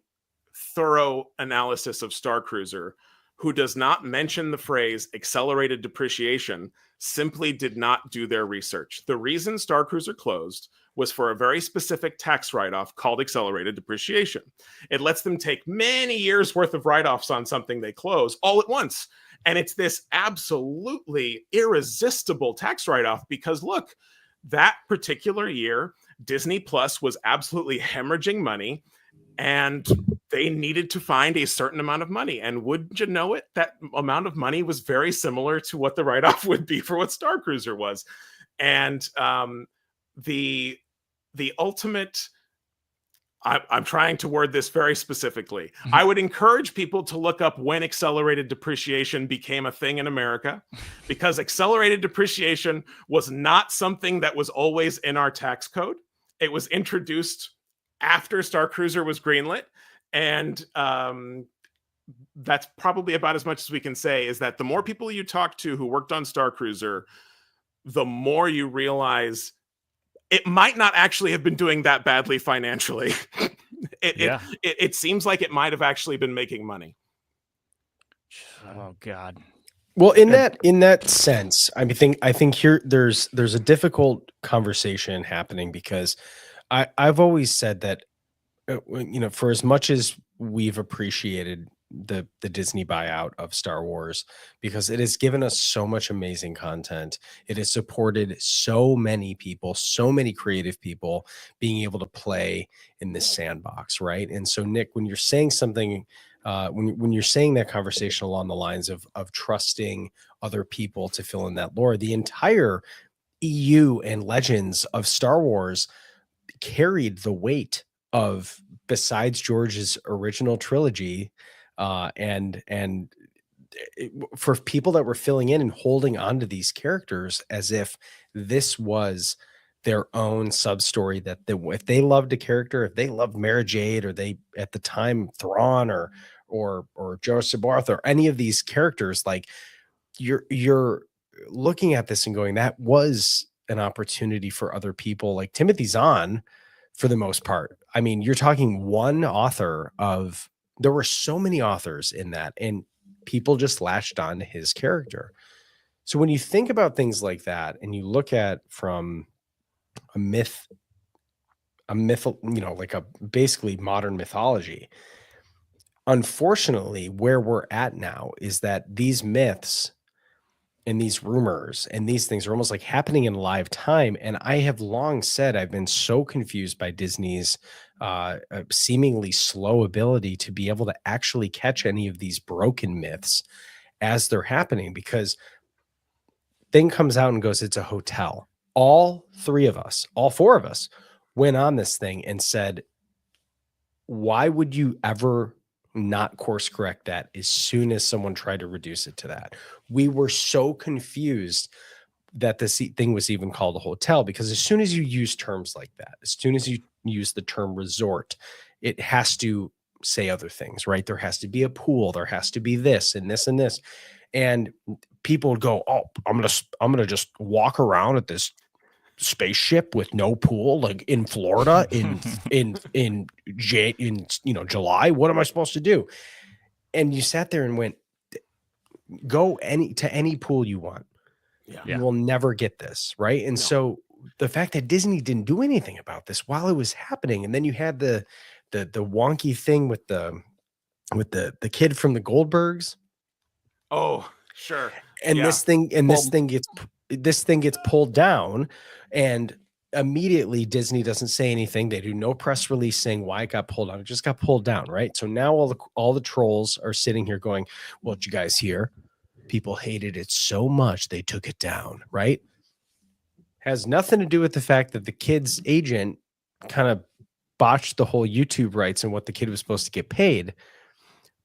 thorough analysis of Starcruiser, who does not mention the phrase accelerated depreciation, simply did not do their research. The reason Starcruiser closed was for a very specific tax write-off called accelerated depreciation. It lets them take many years worth of write-offs on something they close all at once. And it's this absolutely irresistible tax write-off because look, that particular year, Disney Plus was absolutely hemorrhaging money, and they needed to find a certain amount of money. And would you know it, that amount of money was very similar to what the write-off would be for what Starcruiser was. And the ultimate, I'm trying to word this very specifically. I would encourage people to look up when accelerated depreciation became a thing in America, because accelerated depreciation was not something that was always in our tax code. It was introduced after Starcruiser was greenlit. And that's probably about as much as we can say, is that the more people you talk to who worked on Starcruiser, the more you realize it might not actually have been doing that badly financially. It seems like it might have actually been making money. Oh God. Well, in that sense, I think here there's a difficult conversation happening, because I've always said that for as much as we've appreciated the Disney buyout of Star Wars, because it has given us so much amazing content, it has supported so many people, so many creative people being able to play in this sandbox, right? And so, Nick, when you're saying something, when you're saying that conversation along the lines of trusting other people to fill in that lore, the entire EU and Legends of Star Wars carried the weight of, besides George's original trilogy, and for people that were filling in and holding on to these characters as if this was their own sub story, that if they loved a character, if they loved Mara Jade, or they at the time Thrawn or Joseph Barth or any of these characters, like you're looking at this and going, that was an opportunity for other people like Timothy Zahn. For the most part, I mean, you're talking one author of, there were so many authors in that, and people just latched on to his character. So when you think about things like that, and you look at from a myth, like a basically modern mythology, unfortunately, where we're at now is that these myths and these rumors and these things are almost like happening in live time. And I have long said I've been so confused by Disney's seemingly slow ability to be able to actually catch any of these broken myths as they're happening, because thing comes out and goes, it's a hotel. All four of us went on this thing and said, why would you ever not course correct that as soon as someone tried to reduce it to that? We were so confused that this thing was even called a hotel, because as soon as you use terms like that, as soon as you use the term resort, it has to say other things, right? There has to be a pool, there has to be this and this and this. And people would go, oh, I'm gonna just walk around at this spaceship with no pool, like in Florida in July. What am I supposed to do? And you sat there and went, go to any pool you want. Yeah. You will never get this, right? And so the fact that Disney didn't do anything about this while it was happening, and then you had the wonky thing with the kid from the Goldbergs. Oh, sure. And this thing gets pulled down, and immediately Disney doesn't say anything. They do no press release saying why it got pulled down. It just got pulled down, right? So now all the trolls are sitting here going, well, did you guys hear? People hated it so much they took it down, right? Has nothing to do with the fact that the kid's agent kind of botched the whole YouTube rights and what the kid was supposed to get paid.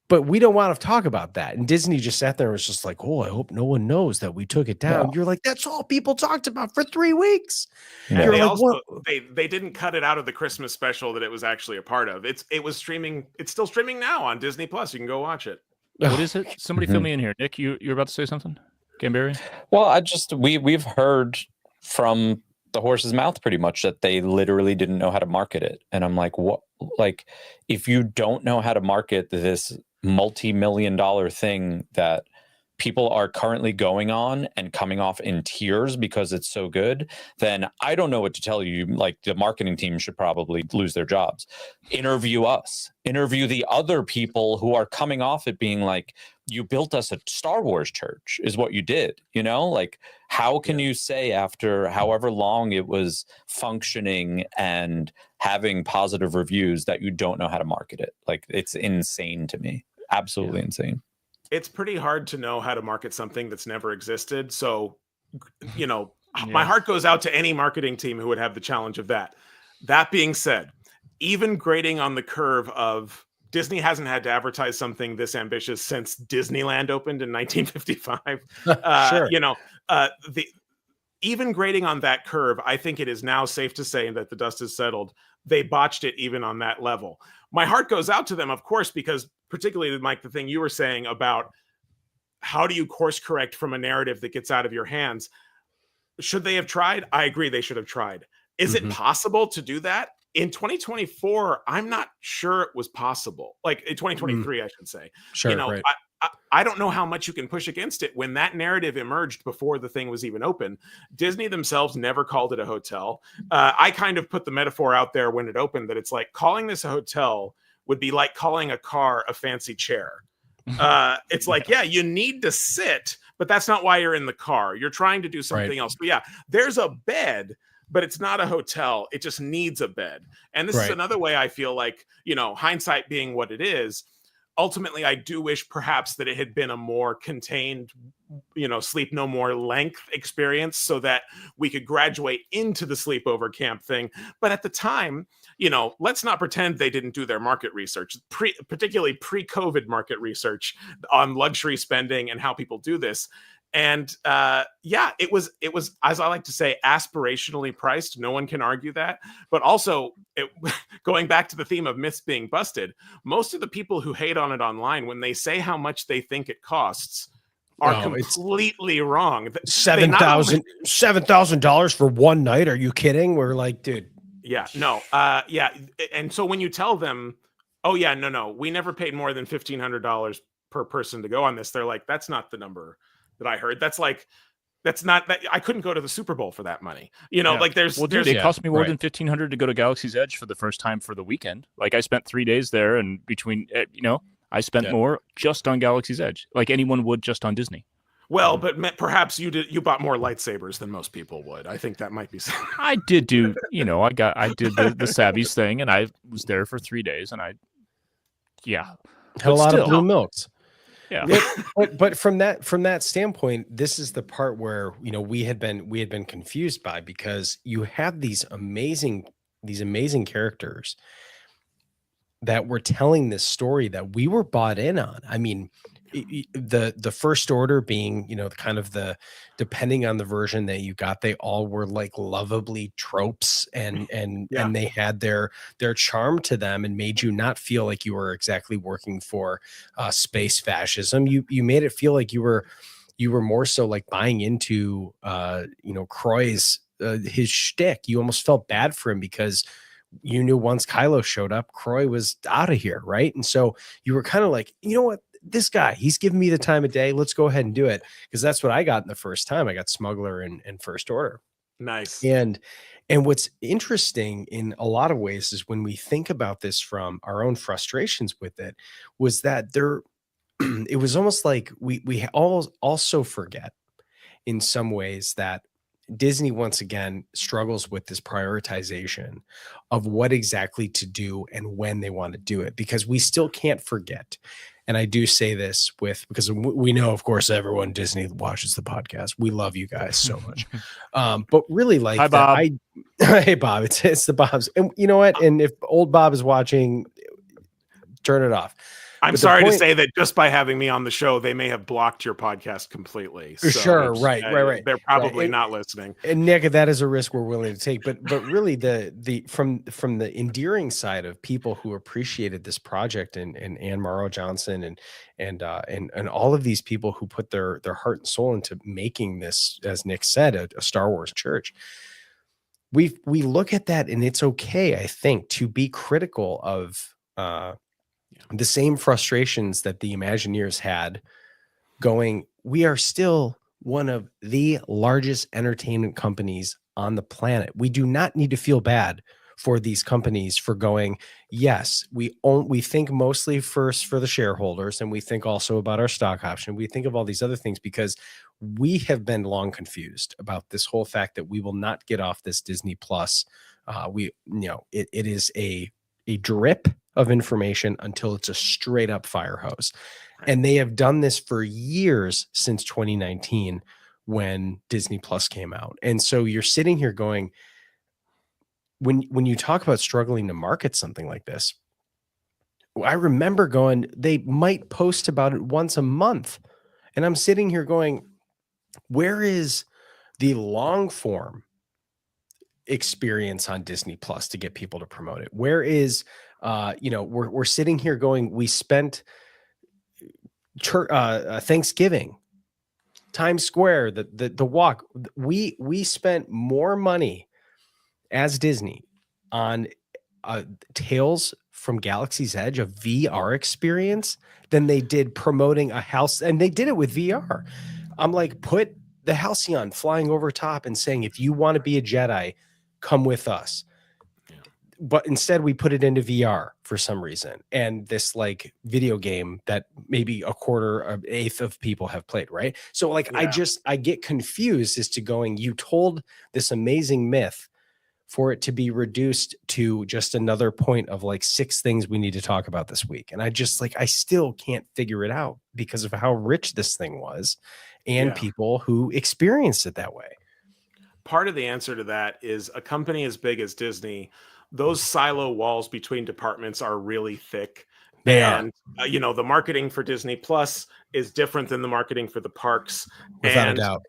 but we don't want to talk about that. And Disney just sat there and was just like, oh, I hope no one knows that we took it down. You're like, that's all people talked about for 3 weeks. And they like, also they didn't cut it out of the Christmas special that it was actually a part of. It was streaming. It's still streaming now on Disney Plus. You can go watch it. What is it? Somebody fill me in here. Nick, you were about to say something? Gamberry? Well, we've heard from the horse's mouth pretty much that they literally didn't know how to market it. And I'm like, what? Like, if you don't know how to market this multi-million-dollar thing that people are currently going on and coming off in tears because it's so good, then I don't know what to tell you. Like, the marketing team should probably lose their jobs. Interview us. Interview the other people who are coming off it being like, you built us a Star Wars church is what you did, you know? Like, how can you say after however long it was functioning and having positive reviews that you don't know how to market it? Like, it's insane to me. Absolutely insane. It's pretty hard to know how to market something that's never existed. So, you know, my heart goes out to any marketing team who would have the challenge of that. That being said, even grading on the curve of Disney hasn't had to advertise something this ambitious since Disneyland opened in 1955. Sure. You know, even grading on that curve, I think it is now safe to say that the dust has settled. They botched it even on that level. My heart goes out to them, of course, because particularly, Mike, the thing you were saying about how do you course correct from a narrative that gets out of your hands? Should they have tried? I agree they should have tried. Is it possible to do that? In 2024, I'm not sure it was possible. Like in 2023, I should say. Sure, you know, right. I don't know how much you can push against it when that narrative emerged before the thing was even open. Disney themselves never called it a hotel. I kind of put the metaphor out there when it opened that it's like calling this a hotel would be like calling a car a fancy chair. It's like, yeah, you need to sit, but that's not why you're in the car. You're trying to do something else. But yeah, there's a bed, but it's not a hotel. It just needs a bed. And this is another way I feel like, you know, hindsight being what it is, ultimately, I do wish perhaps that it had been a more contained, you know, sleep no more length experience so that we could graduate into the sleepover camp thing. But at the time, you know, let's not pretend they didn't do their market research, particularly pre-COVID market research on luxury spending and how people do this. And yeah, it was, as I like to say, aspirationally priced. No one can argue that. But also, going back to the theme of myths being busted, most of the people who hate on it online, when they say how much they think it costs, are completely wrong. $7,000 for one night? Are you kidding? We're like, dude. Yeah, no. Yeah. And so when you tell them, oh, yeah, no, we never paid more than $1,500 per person to go on this, they're like, that's not the number that I heard. That's not that. I couldn't go to the Super Bowl for that money. You know, like there's. Well, dude, it cost me more than $1,500 to go to Galaxy's Edge for the first time for the weekend. Like I spent 3 days there, and between, you know, I spent more just on Galaxy's Edge, like anyone would just on Disney. Well, but perhaps you bought more lightsabers than most people would. I think that might be something. I did do, you know, I did the Savvy's thing, and I was there for 3 days, and had a lot of blue milks. Yeah. But from that standpoint, this is the part where, you know, we had been confused by, because you have these amazing characters that were telling this story that we were bought in on. I mean, the First Order being, you know, kind of depending on the version that you got, they all were like lovably tropes, and they had their charm to them and made you not feel like you were exactly working for space fascism. You made it feel like you were more so like buying into you know, Croy's his shtick. You almost felt bad for him because you knew once Kylo showed up, Croy was out of here, right? And so you were kind of like, you know what? This guy, he's giving me the time of day. Let's go ahead and do it. Because that's what I got in the first time. I got Smuggler and First Order. Nice. And what's interesting in a lot of ways is when we think about this from our own frustrations with it, was that it was almost like we all also forget in some ways that Disney once again struggles with this prioritization of what exactly to do and when they want to do it, because we still can't forget. And I do say this because we know, of course, everyone Disney watches the podcast. We love you guys so much. But really, like, hi, Bob. Hey, Bob, it's the Bobs. And you know what? And if old Bob is watching, turn it off. I'm sorry to say that just by having me on the show, they may have blocked your podcast completely. So sure, right. They're probably not listening. And Nick, that is a risk we're willing to take. But really, from the endearing side of people who appreciated this project, and Ann Morrow Johnson and all of these people who put their heart and soul into making this, as Nick said, a Star Wars church. We look at that, and it's okay, I think, to be critical of the same frustrations that the Imagineers had, going, we are still one of the largest entertainment companies on the planet. We do not need to feel bad for these companies for going, yes, we think mostly first for the shareholders, and we think also about our stock option. We think of all these other things because we have been long confused about this whole fact that we will not get off this Disney Plus. It is a drip of information until it's a straight up fire hose. And they have done this for years, since 2019 when Disney Plus came out. And so you're sitting here going, when you talk about struggling to market something like this, I remember going, they might post about it once a month. And I'm sitting here going, where is the long form experience on Disney Plus to get people to promote it? Where is, we're sitting here going, we spent Thanksgiving, Times Square, the walk. We spent more money as Disney on Tales from Galaxy's Edge, a VR experience, than they did promoting a house. And they did it with VR. I'm like, put the Halcyon flying over top and saying, if you want to be a Jedi, come with us. But instead we put it into VR for some reason. And this like video game that maybe a quarter, an eighth of people have played. Right. So like, I get confused as to going, you told this amazing myth for it to be reduced to just another point of like 6 things we need to talk about this week. And I just like, I still can't figure it out because of how rich this thing was and people who experienced it that way. Part of the answer to that is a company as big as Disney, those silo walls between departments are really thick. The marketing for Disney Plus is different than the marketing for the parks. Without a doubt.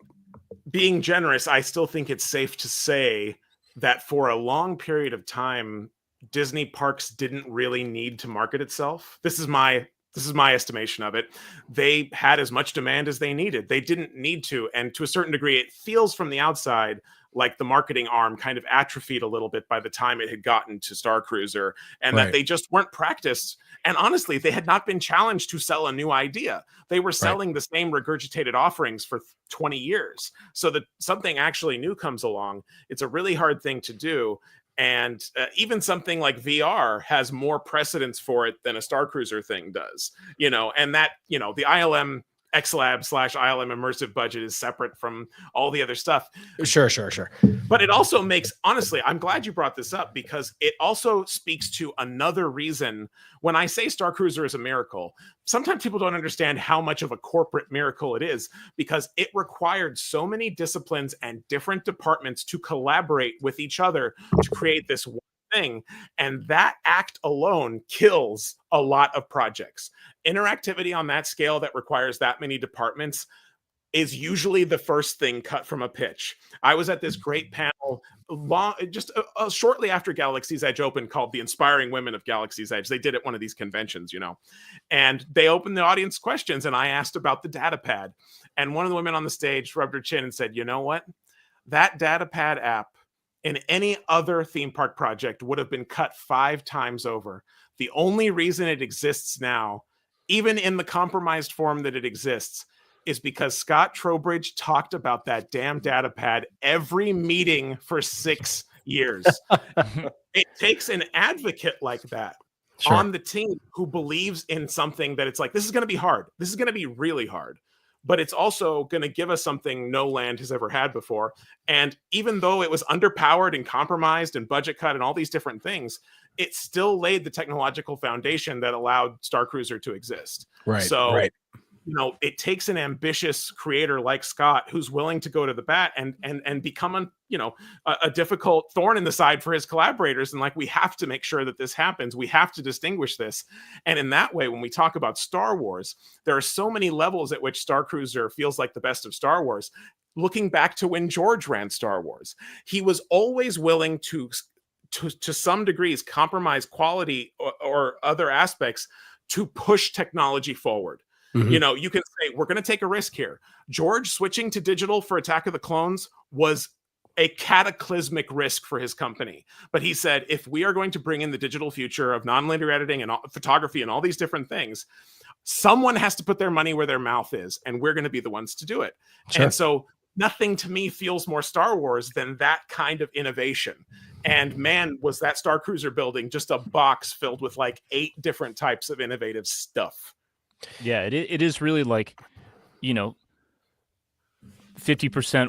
Being generous, I still think it's safe to say that for a long period of time, Disney parks didn't really need to market itself. This is my estimation of it. They had as much demand as they needed. They didn't need to. And to a certain degree, it feels from the outside like the marketing arm kind of atrophied a little bit by the time it had gotten to Starcruiser, and that they just weren't practiced. And honestly, they had not been challenged to sell a new idea. They were selling the same regurgitated offerings for 20 years. So that something actually new comes along, it's a really hard thing to do. And even something like VR has more precedence for it than a Starcruiser thing does, and that, the ILM XLab/ILM immersive budget is separate from all the other stuff. Sure. But it also makes, honestly, I'm glad you brought this up, because it also speaks to another reason. When I say Starcruiser is a miracle, sometimes people don't understand how much of a corporate miracle it is, because it required so many disciplines and different departments to collaborate with each other to create this one thing. And that act alone kills a lot of projects. Interactivity on that scale that requires that many departments is usually the first thing cut from a pitch. I was at this great panel shortly after Galaxy's Edge opened, called The Inspiring Women of Galaxy's Edge. They did at one of these conventions, and they opened the audience questions, and I asked about the data pad. And one of the women on the stage rubbed her chin and said, you know what? That data pad app in any other theme park project would have been cut 5 times over. The only reason it exists now, even in the compromised form that it exists, is because Scott Trowbridge talked about that damn data pad every meeting for 6 years. It takes an advocate like that on the team who believes in something that it's like, this is going to be hard. This is going to be really hard. But it's also going to give us something no land has ever had before. And even though it was underpowered and compromised and budget cut and all these different things, it still laid the technological foundation that allowed Starcruiser to exist. it takes an ambitious creator like Scott who's willing to go to the bat and become a difficult thorn in the side for his collaborators. And like, we have to make sure that this happens. We have to distinguish this. And in that way, when we talk about Star Wars, there are so many levels at which Starcruiser feels like the best of Star Wars. Looking back to when George ran Star Wars, he was always willing to some degrees compromise quality or other aspects to push technology forward. Mm-hmm. You can say, we're going to take a risk here. George switching to digital for Attack of the Clones was a cataclysmic risk for his company. But he said, if we are going to bring in the digital future of nonlinear editing and photography and all these different things, someone has to put their money where their mouth is, and we're going to be the ones to do it. Sure. And so nothing to me feels more Star Wars than that kind of innovation. And man, was that Starcruiser building just a box filled with like 8 different types of innovative stuff. Yeah, it is really like, 50%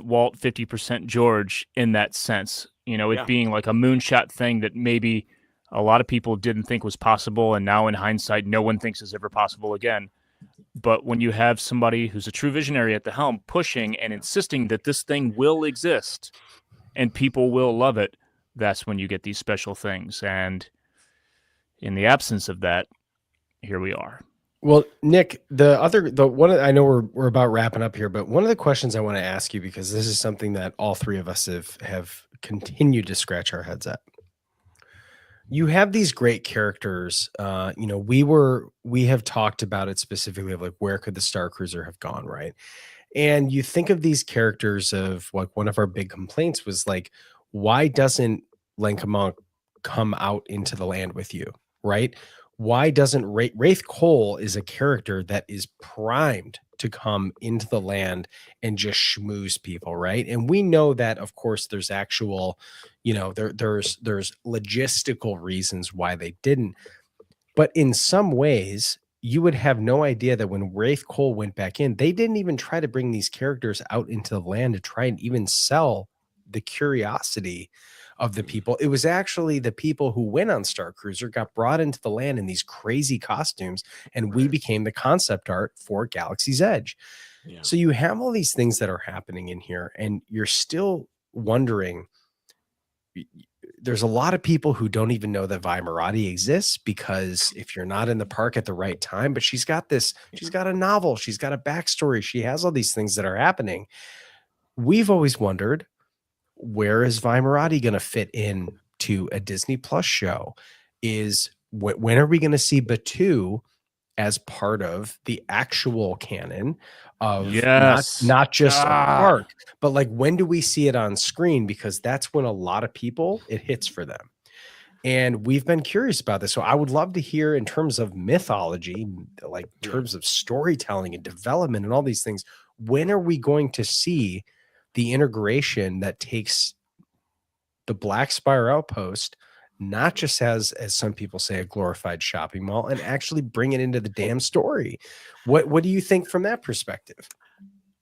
Walt, 50% George in that sense. It being like a moonshot thing that maybe a lot of people didn't think was possible, and now in hindsight, no one thinks is ever possible again. But when you have somebody who's a true visionary at the helm pushing and insisting that this thing will exist and people will love it, that's when you get these special things. And in the absence of that, here we are. Well, Nick, the one, I know we're about wrapping up here, but one of the questions I want to ask you, because this is something that all three of us have continued to scratch our heads at. You have these great characters. We have talked about it specifically of like, where could the Starcruiser have gone, right? And you think of these characters of like, one of our big complaints was like, why doesn't Lenkamunk come out into the land with you, right? Why doesn't Wraith Cole is a character that is primed to come into the land and just schmooze people, right? And we know that, of course, there's actual, there's logistical reasons why they didn't. But in some ways, you would have no idea that when Wraith Cole went back in, they didn't even try to bring these characters out into the land to try and even sell the curiosity of the people. It was actually the people who went on Starcruiser got brought into the land in these crazy costumes, and we became the concept art for Galaxy's Edge. Yeah. So you have all these things that are happening in here, and you're still wondering. There's a lot of people who don't even know that Vi Marati exists, because if you're not in the park at the right time, but she's got a novel, she's got a backstory, she has all these things that are happening. We've always wondered, where is Vi Marati going to fit in to a Disney Plus show? When are we going to see Batuu as part of the actual canon of not just a park, but like, when do we see it on screen? Because that's when a lot of people, it hits for them. And we've been curious about this. So I would love to hear, in terms of mythology, like in terms of storytelling and development and all these things, when are we going to see the integration that takes the Black Spire Outpost, not just as some people say, a glorified shopping mall, and actually bring it into the damn story? What do you think from that perspective?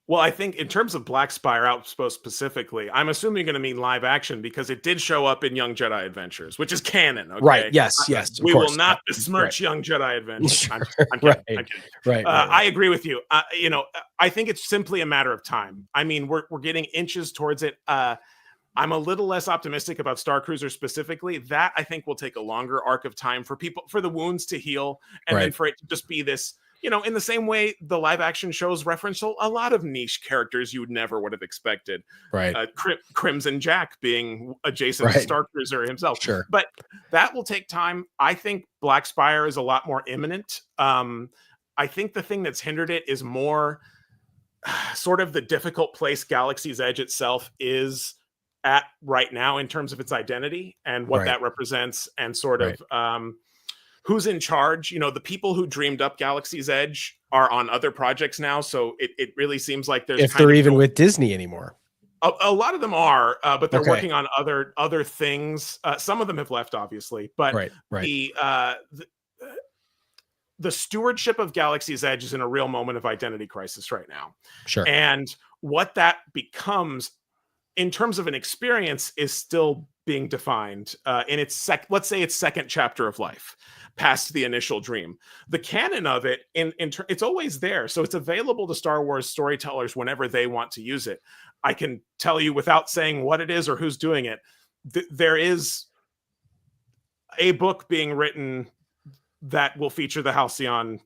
Well, I think in terms of Black Spire Outpost specifically, I'm assuming you're going to mean live action, because it did show up in Young Jedi Adventures, which is canon. Okay? Right. Yes. We will not besmirch Young Jedi Adventures. I'm kidding. I'm kidding. Right. I agree with you. I think it's simply a matter of time. I mean, we're getting inches towards it. I'm a little less optimistic about Starcruiser specifically. That I think will take a longer arc of time for the wounds to heal, and then for it to just be this. In the same way the live action shows reference a lot of niche characters you never would have expected. Right. Crimson Jack being adjacent to Starcruiser himself. Sure. But that will take time. I think Black Spire is a lot more imminent. I think the thing that's hindered it is more sort of the difficult place Galaxy's Edge itself is at right now in terms of its identity and what that represents, and sort of who's in charge. The people who dreamed up Galaxy's Edge are on other projects now, so it really seems like there's, if they're even with Disney anymore. A lot of them are, but they're working on other things. Some of them have left, obviously, but the stewardship of Galaxy's Edge is in a real moment of identity crisis right now. Sure. And what that becomes in terms of an experience is still being defined in its let's say its second chapter of life, past the initial dream. The canon of it, it's always there, so it's available to Star Wars storytellers whenever they want to use it. I can tell you without saying what it is or who's doing it. There is a book being written that will feature the Halcyon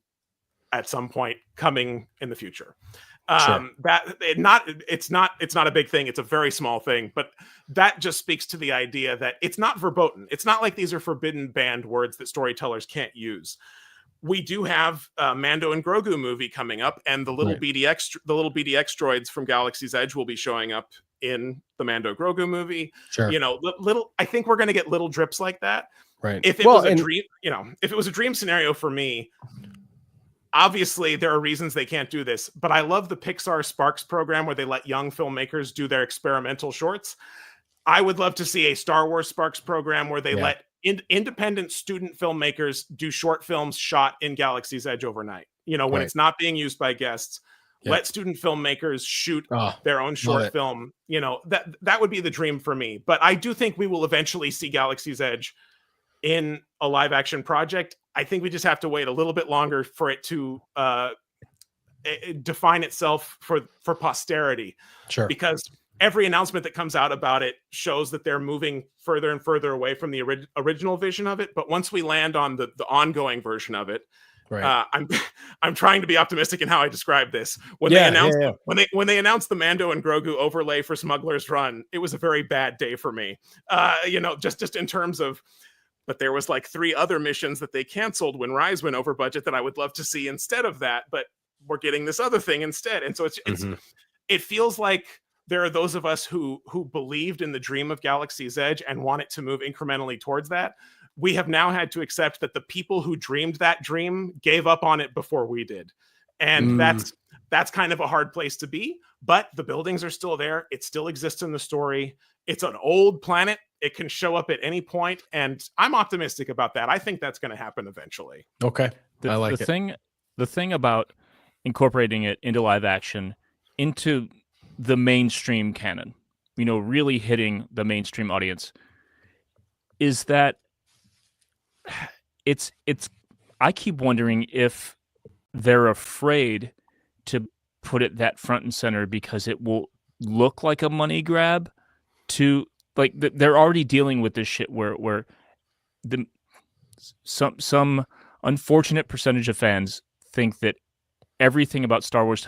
at some point coming in the future. Sure. It's not a big thing. It's a very small thing, but that just speaks to the idea that it's not verboten. It's not like these are forbidden banned words that storytellers can't use. We do have a Mando and Grogu movie coming up, and the little BDX droids from Galaxy's Edge will be showing up in the Mando Grogu movie. Sure. You know, I think we're going to get little drips like that. Right. If it was a dream, if it was a dream scenario for me, obviously there are reasons they can't do this, but I love the Pixar Sparks program where they let young filmmakers do their experimental shorts. I would love to see a Star Wars Sparks program where they let independent student filmmakers do short films shot in Galaxy's Edge overnight. When it's not being used by guests, let student filmmakers shoot their own short film. That would be the dream for me. But I do think we will eventually see Galaxy's Edge in a live action project. I think we just have to wait a little bit longer for it to define itself for posterity. Sure. Because every announcement that comes out about it shows that they're moving further and further away from the original vision of it. But once we land on the ongoing version of it, I'm trying to be optimistic in how I describe this. When they announced the Mando and Grogu overlay for Smuggler's Run, it was a very bad day for me. Just in terms of. But there was like 3 other missions that they canceled when Rise went over budget that I would love to see instead of that. But we're getting this other thing instead. And so it feels like there are those of us who believed in the dream of Galaxy's Edge and want it to move incrementally towards that. We have now had to accept that the people who dreamed that dream gave up on it before we did. And that's kind of a hard place to be. But the buildings are still there. It still exists in the story. It's an old planet. It can show up at any point, and I'm optimistic about that. I think that's going to happen eventually. Okay, I like it. The thing about incorporating it into live action, into the mainstream canon, really hitting the mainstream audience, is that it's. I keep wondering if they're afraid to put it that front and center because it will look like a money grab to. Like they're already dealing with this shit where some unfortunate percentage of fans think that everything about Star Wars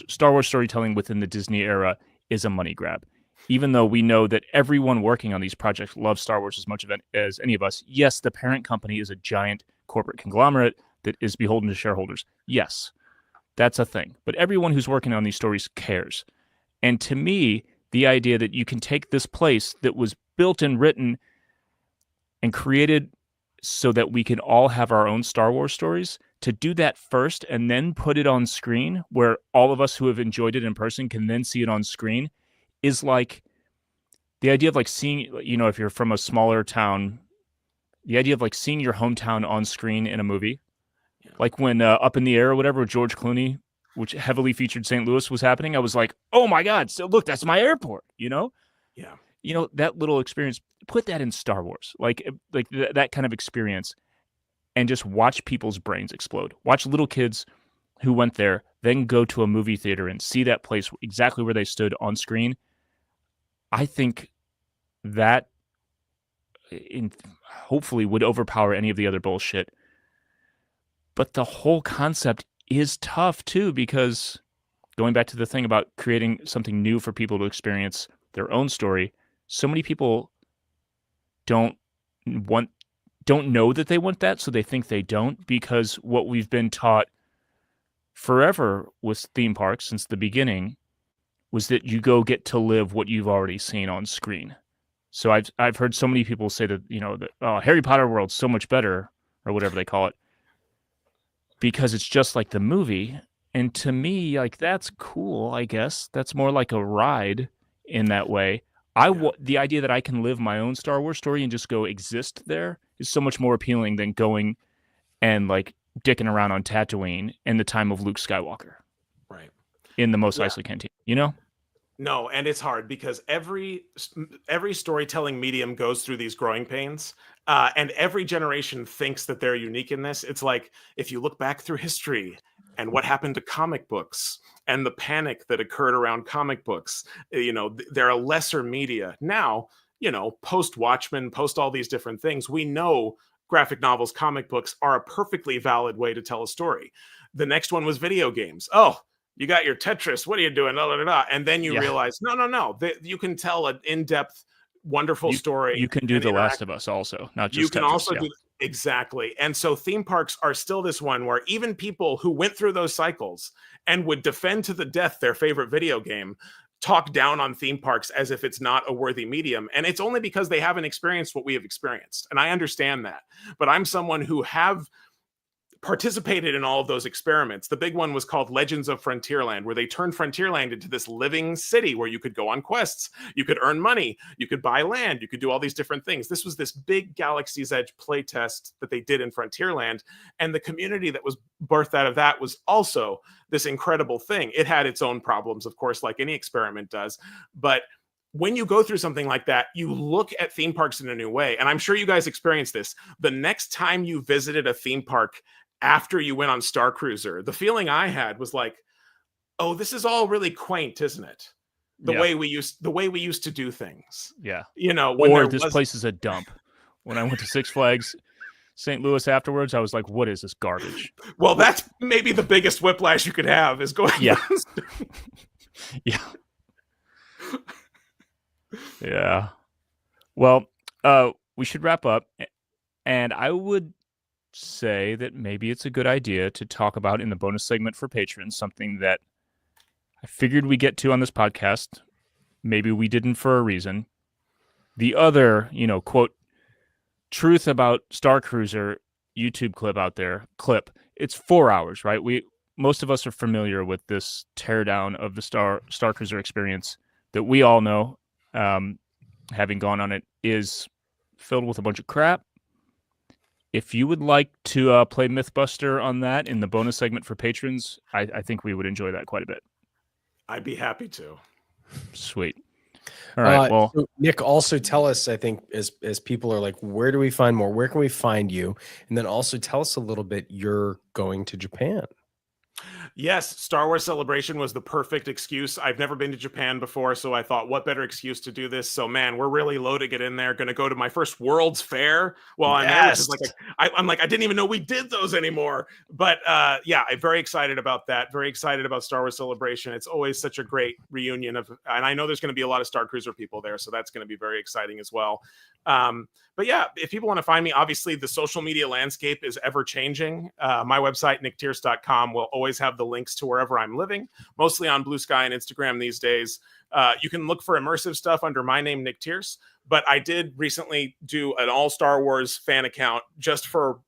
storytelling within the Disney era is a money grab, even though we know that everyone working on these projects loves Star Wars as much as any of us. Yes, the parent company is a giant corporate conglomerate that is beholden to shareholders. Yes, that's a thing. But everyone who's working on these stories cares. And to me, the idea that you can take this place that was built and written and created so that we can all have our own Star Wars stories, to do that first and then put it on screen where all of us who have enjoyed it in person can then see it on screen, is like the idea of like seeing, if you're from a smaller town, the idea of like seeing your hometown on screen in a movie, like when Up in the Air or whatever, George Clooney, which heavily featured St. Louis, was happening. I was like, oh my God, so look, that's my airport, Yeah. That little experience, put that in Star Wars, like that kind of experience, and just watch people's brains explode. Watch little kids who went there, then go to a movie theater and see that place exactly where they stood on screen. I think that hopefully would overpower any of the other bullshit. But the whole concept is tough too, because going back to the thing about creating something new for people to experience their own story, so many people don't know that they want that, so they think they don't, because what we've been taught forever with theme parks since the beginning was that you go get to live what you've already seen on screen. So I've heard so many people say that Harry Potter World's so much better, or whatever they call it, because it's just like the movie. And to me, like, that's cool, I guess. That's more like a ride in that way. The idea that I can live my own Star Wars story and just go exist there is so much more appealing than going and like dicking around on Tatooine in the time of Luke Skywalker. Right. In the Mos Eisley Canteen, No, and it's hard because every storytelling medium goes through these growing pains, and every generation thinks that they're unique in this. It's like if you look back through history and what happened to comic books and the panic that occurred around comic books, they're a lesser media. Now, post Watchmen, post all these different things, we know graphic novels, comic books are a perfectly valid way to tell a story. The next one was video games. Oh, you got your Tetris. What are you doing? And then you realize, no. You can tell an in-depth, wonderful story. You can do The Last of Us also, not just You can Tetris, also do exactly. And so theme parks are still this one where even people who went through those cycles and would defend to the death their favorite video game talk down on theme parks as if it's not a worthy medium. And it's only because they haven't experienced what we have experienced. And I understand that. But I'm someone who have participated in all of those experiments. The big one was called Legends of Frontierland, where they turned Frontierland into this living city where you could go on quests, you could earn money, you could buy land, you could do all these different things. This was this big Galaxy's Edge playtest that they did in Frontierland, and the community that was birthed out of that was also this incredible thing. It had its own problems, of course, like any experiment does, but when you go through something like that, you look at theme parks in a new way. And I'm sure you guys experienced this. The next time you visited a theme park after you went on Starcruiser, the feeling I had was like, oh, this is all really quaint, isn't it? The way we used to do things. Yeah. When this place is a dump. When I went to Six Flags St. Louis afterwards, I was like, what is this garbage? Well, that's maybe the biggest whiplash you could have is going. Yeah. Yeah. Well, we should wrap up. And I would say that maybe it's a good idea to talk about in the bonus segment for patrons, something that I figured we get to on this podcast. Maybe we didn't for a reason. The other, quote, truth about Starcruiser YouTube clip, it's 4 hours, right? Most of us are familiar with this teardown of the Starcruiser experience that we all know, having gone on it, is filled with a bunch of crap. If you would like to play Mythbuster on that in the bonus segment for patrons, I think we would enjoy that quite a bit. I'd be happy to. Sweet. All right. So Nick, also tell us, I think, as people are like, where do we find more? Where can we find you? And then also tell us a little bit, you're going to Japan. Yes, Star Wars Celebration was the perfect excuse. I've never been to Japan before, so I thought, what better excuse to do this? So, man, we're really low to get in there. Going to go to my first World's Fair while I'm there. Which is I'm like, I didn't even know we did those anymore. But yeah, I'm very excited about that. Very excited about Star Wars Celebration. It's always such a great reunion and I know there's going to be a lot of Starcruiser people there, so that's going to be very exciting as well. But yeah, if people want to find me, obviously the social media landscape is ever changing. My website, nicktierce.com, will always have the links to wherever I'm living, mostly on Blue Sky and Instagram these days. You can look for immersive stuff under my name, Nick Tierce, but I did recently do an all Star Wars fan account just for,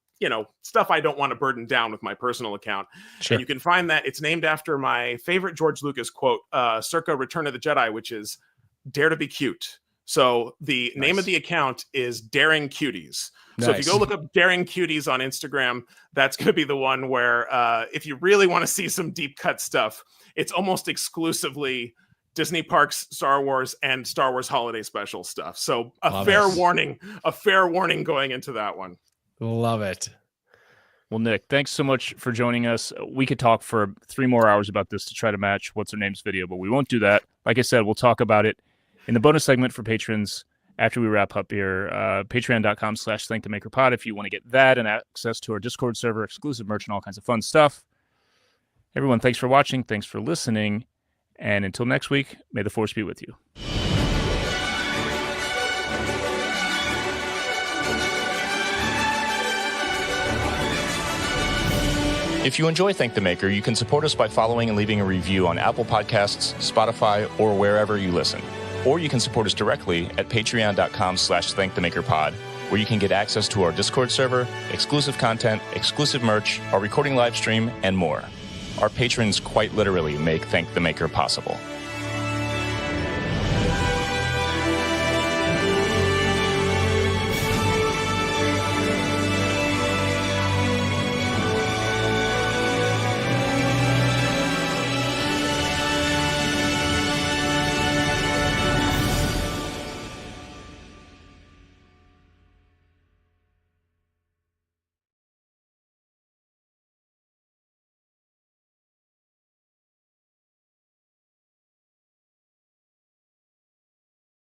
stuff I don't want to burden down with my personal account. Sure. And you can find that it's named after my favorite George Lucas quote, circa Return of the Jedi, which is "Dare to be cute." So the name of the account is Daring Cuties. So if you go look up Daring Cuties on Instagram, that's going to be the one where if you really want to see some deep cut stuff, it's almost exclusively Disney Parks, Star Wars, and Star Wars Holiday Special stuff. So a fair warning going into that one. Love it. Well, Nick, thanks so much for joining us. We could talk for 3 more hours about this to try to match What's Her Name's video, but we won't do that. Like I said, we'll talk about it in the bonus segment for patrons after we wrap up here. Patreon.com/ThankTheMakerPod if you want to get that and access to our Discord server, exclusive merch, and all kinds of fun stuff. Everyone, thanks for watching. Thanks for listening. And until next week, may the Force be with you. If you enjoy Thank the Maker, you can support us by following and leaving a review on Apple Podcasts, Spotify, or wherever you listen. Or you can support us directly at patreon.com/ThankTheMakerPod, where you can get access to our Discord server, exclusive content, exclusive merch, our recording live stream, and more. Our patrons quite literally make Thank the Maker possible.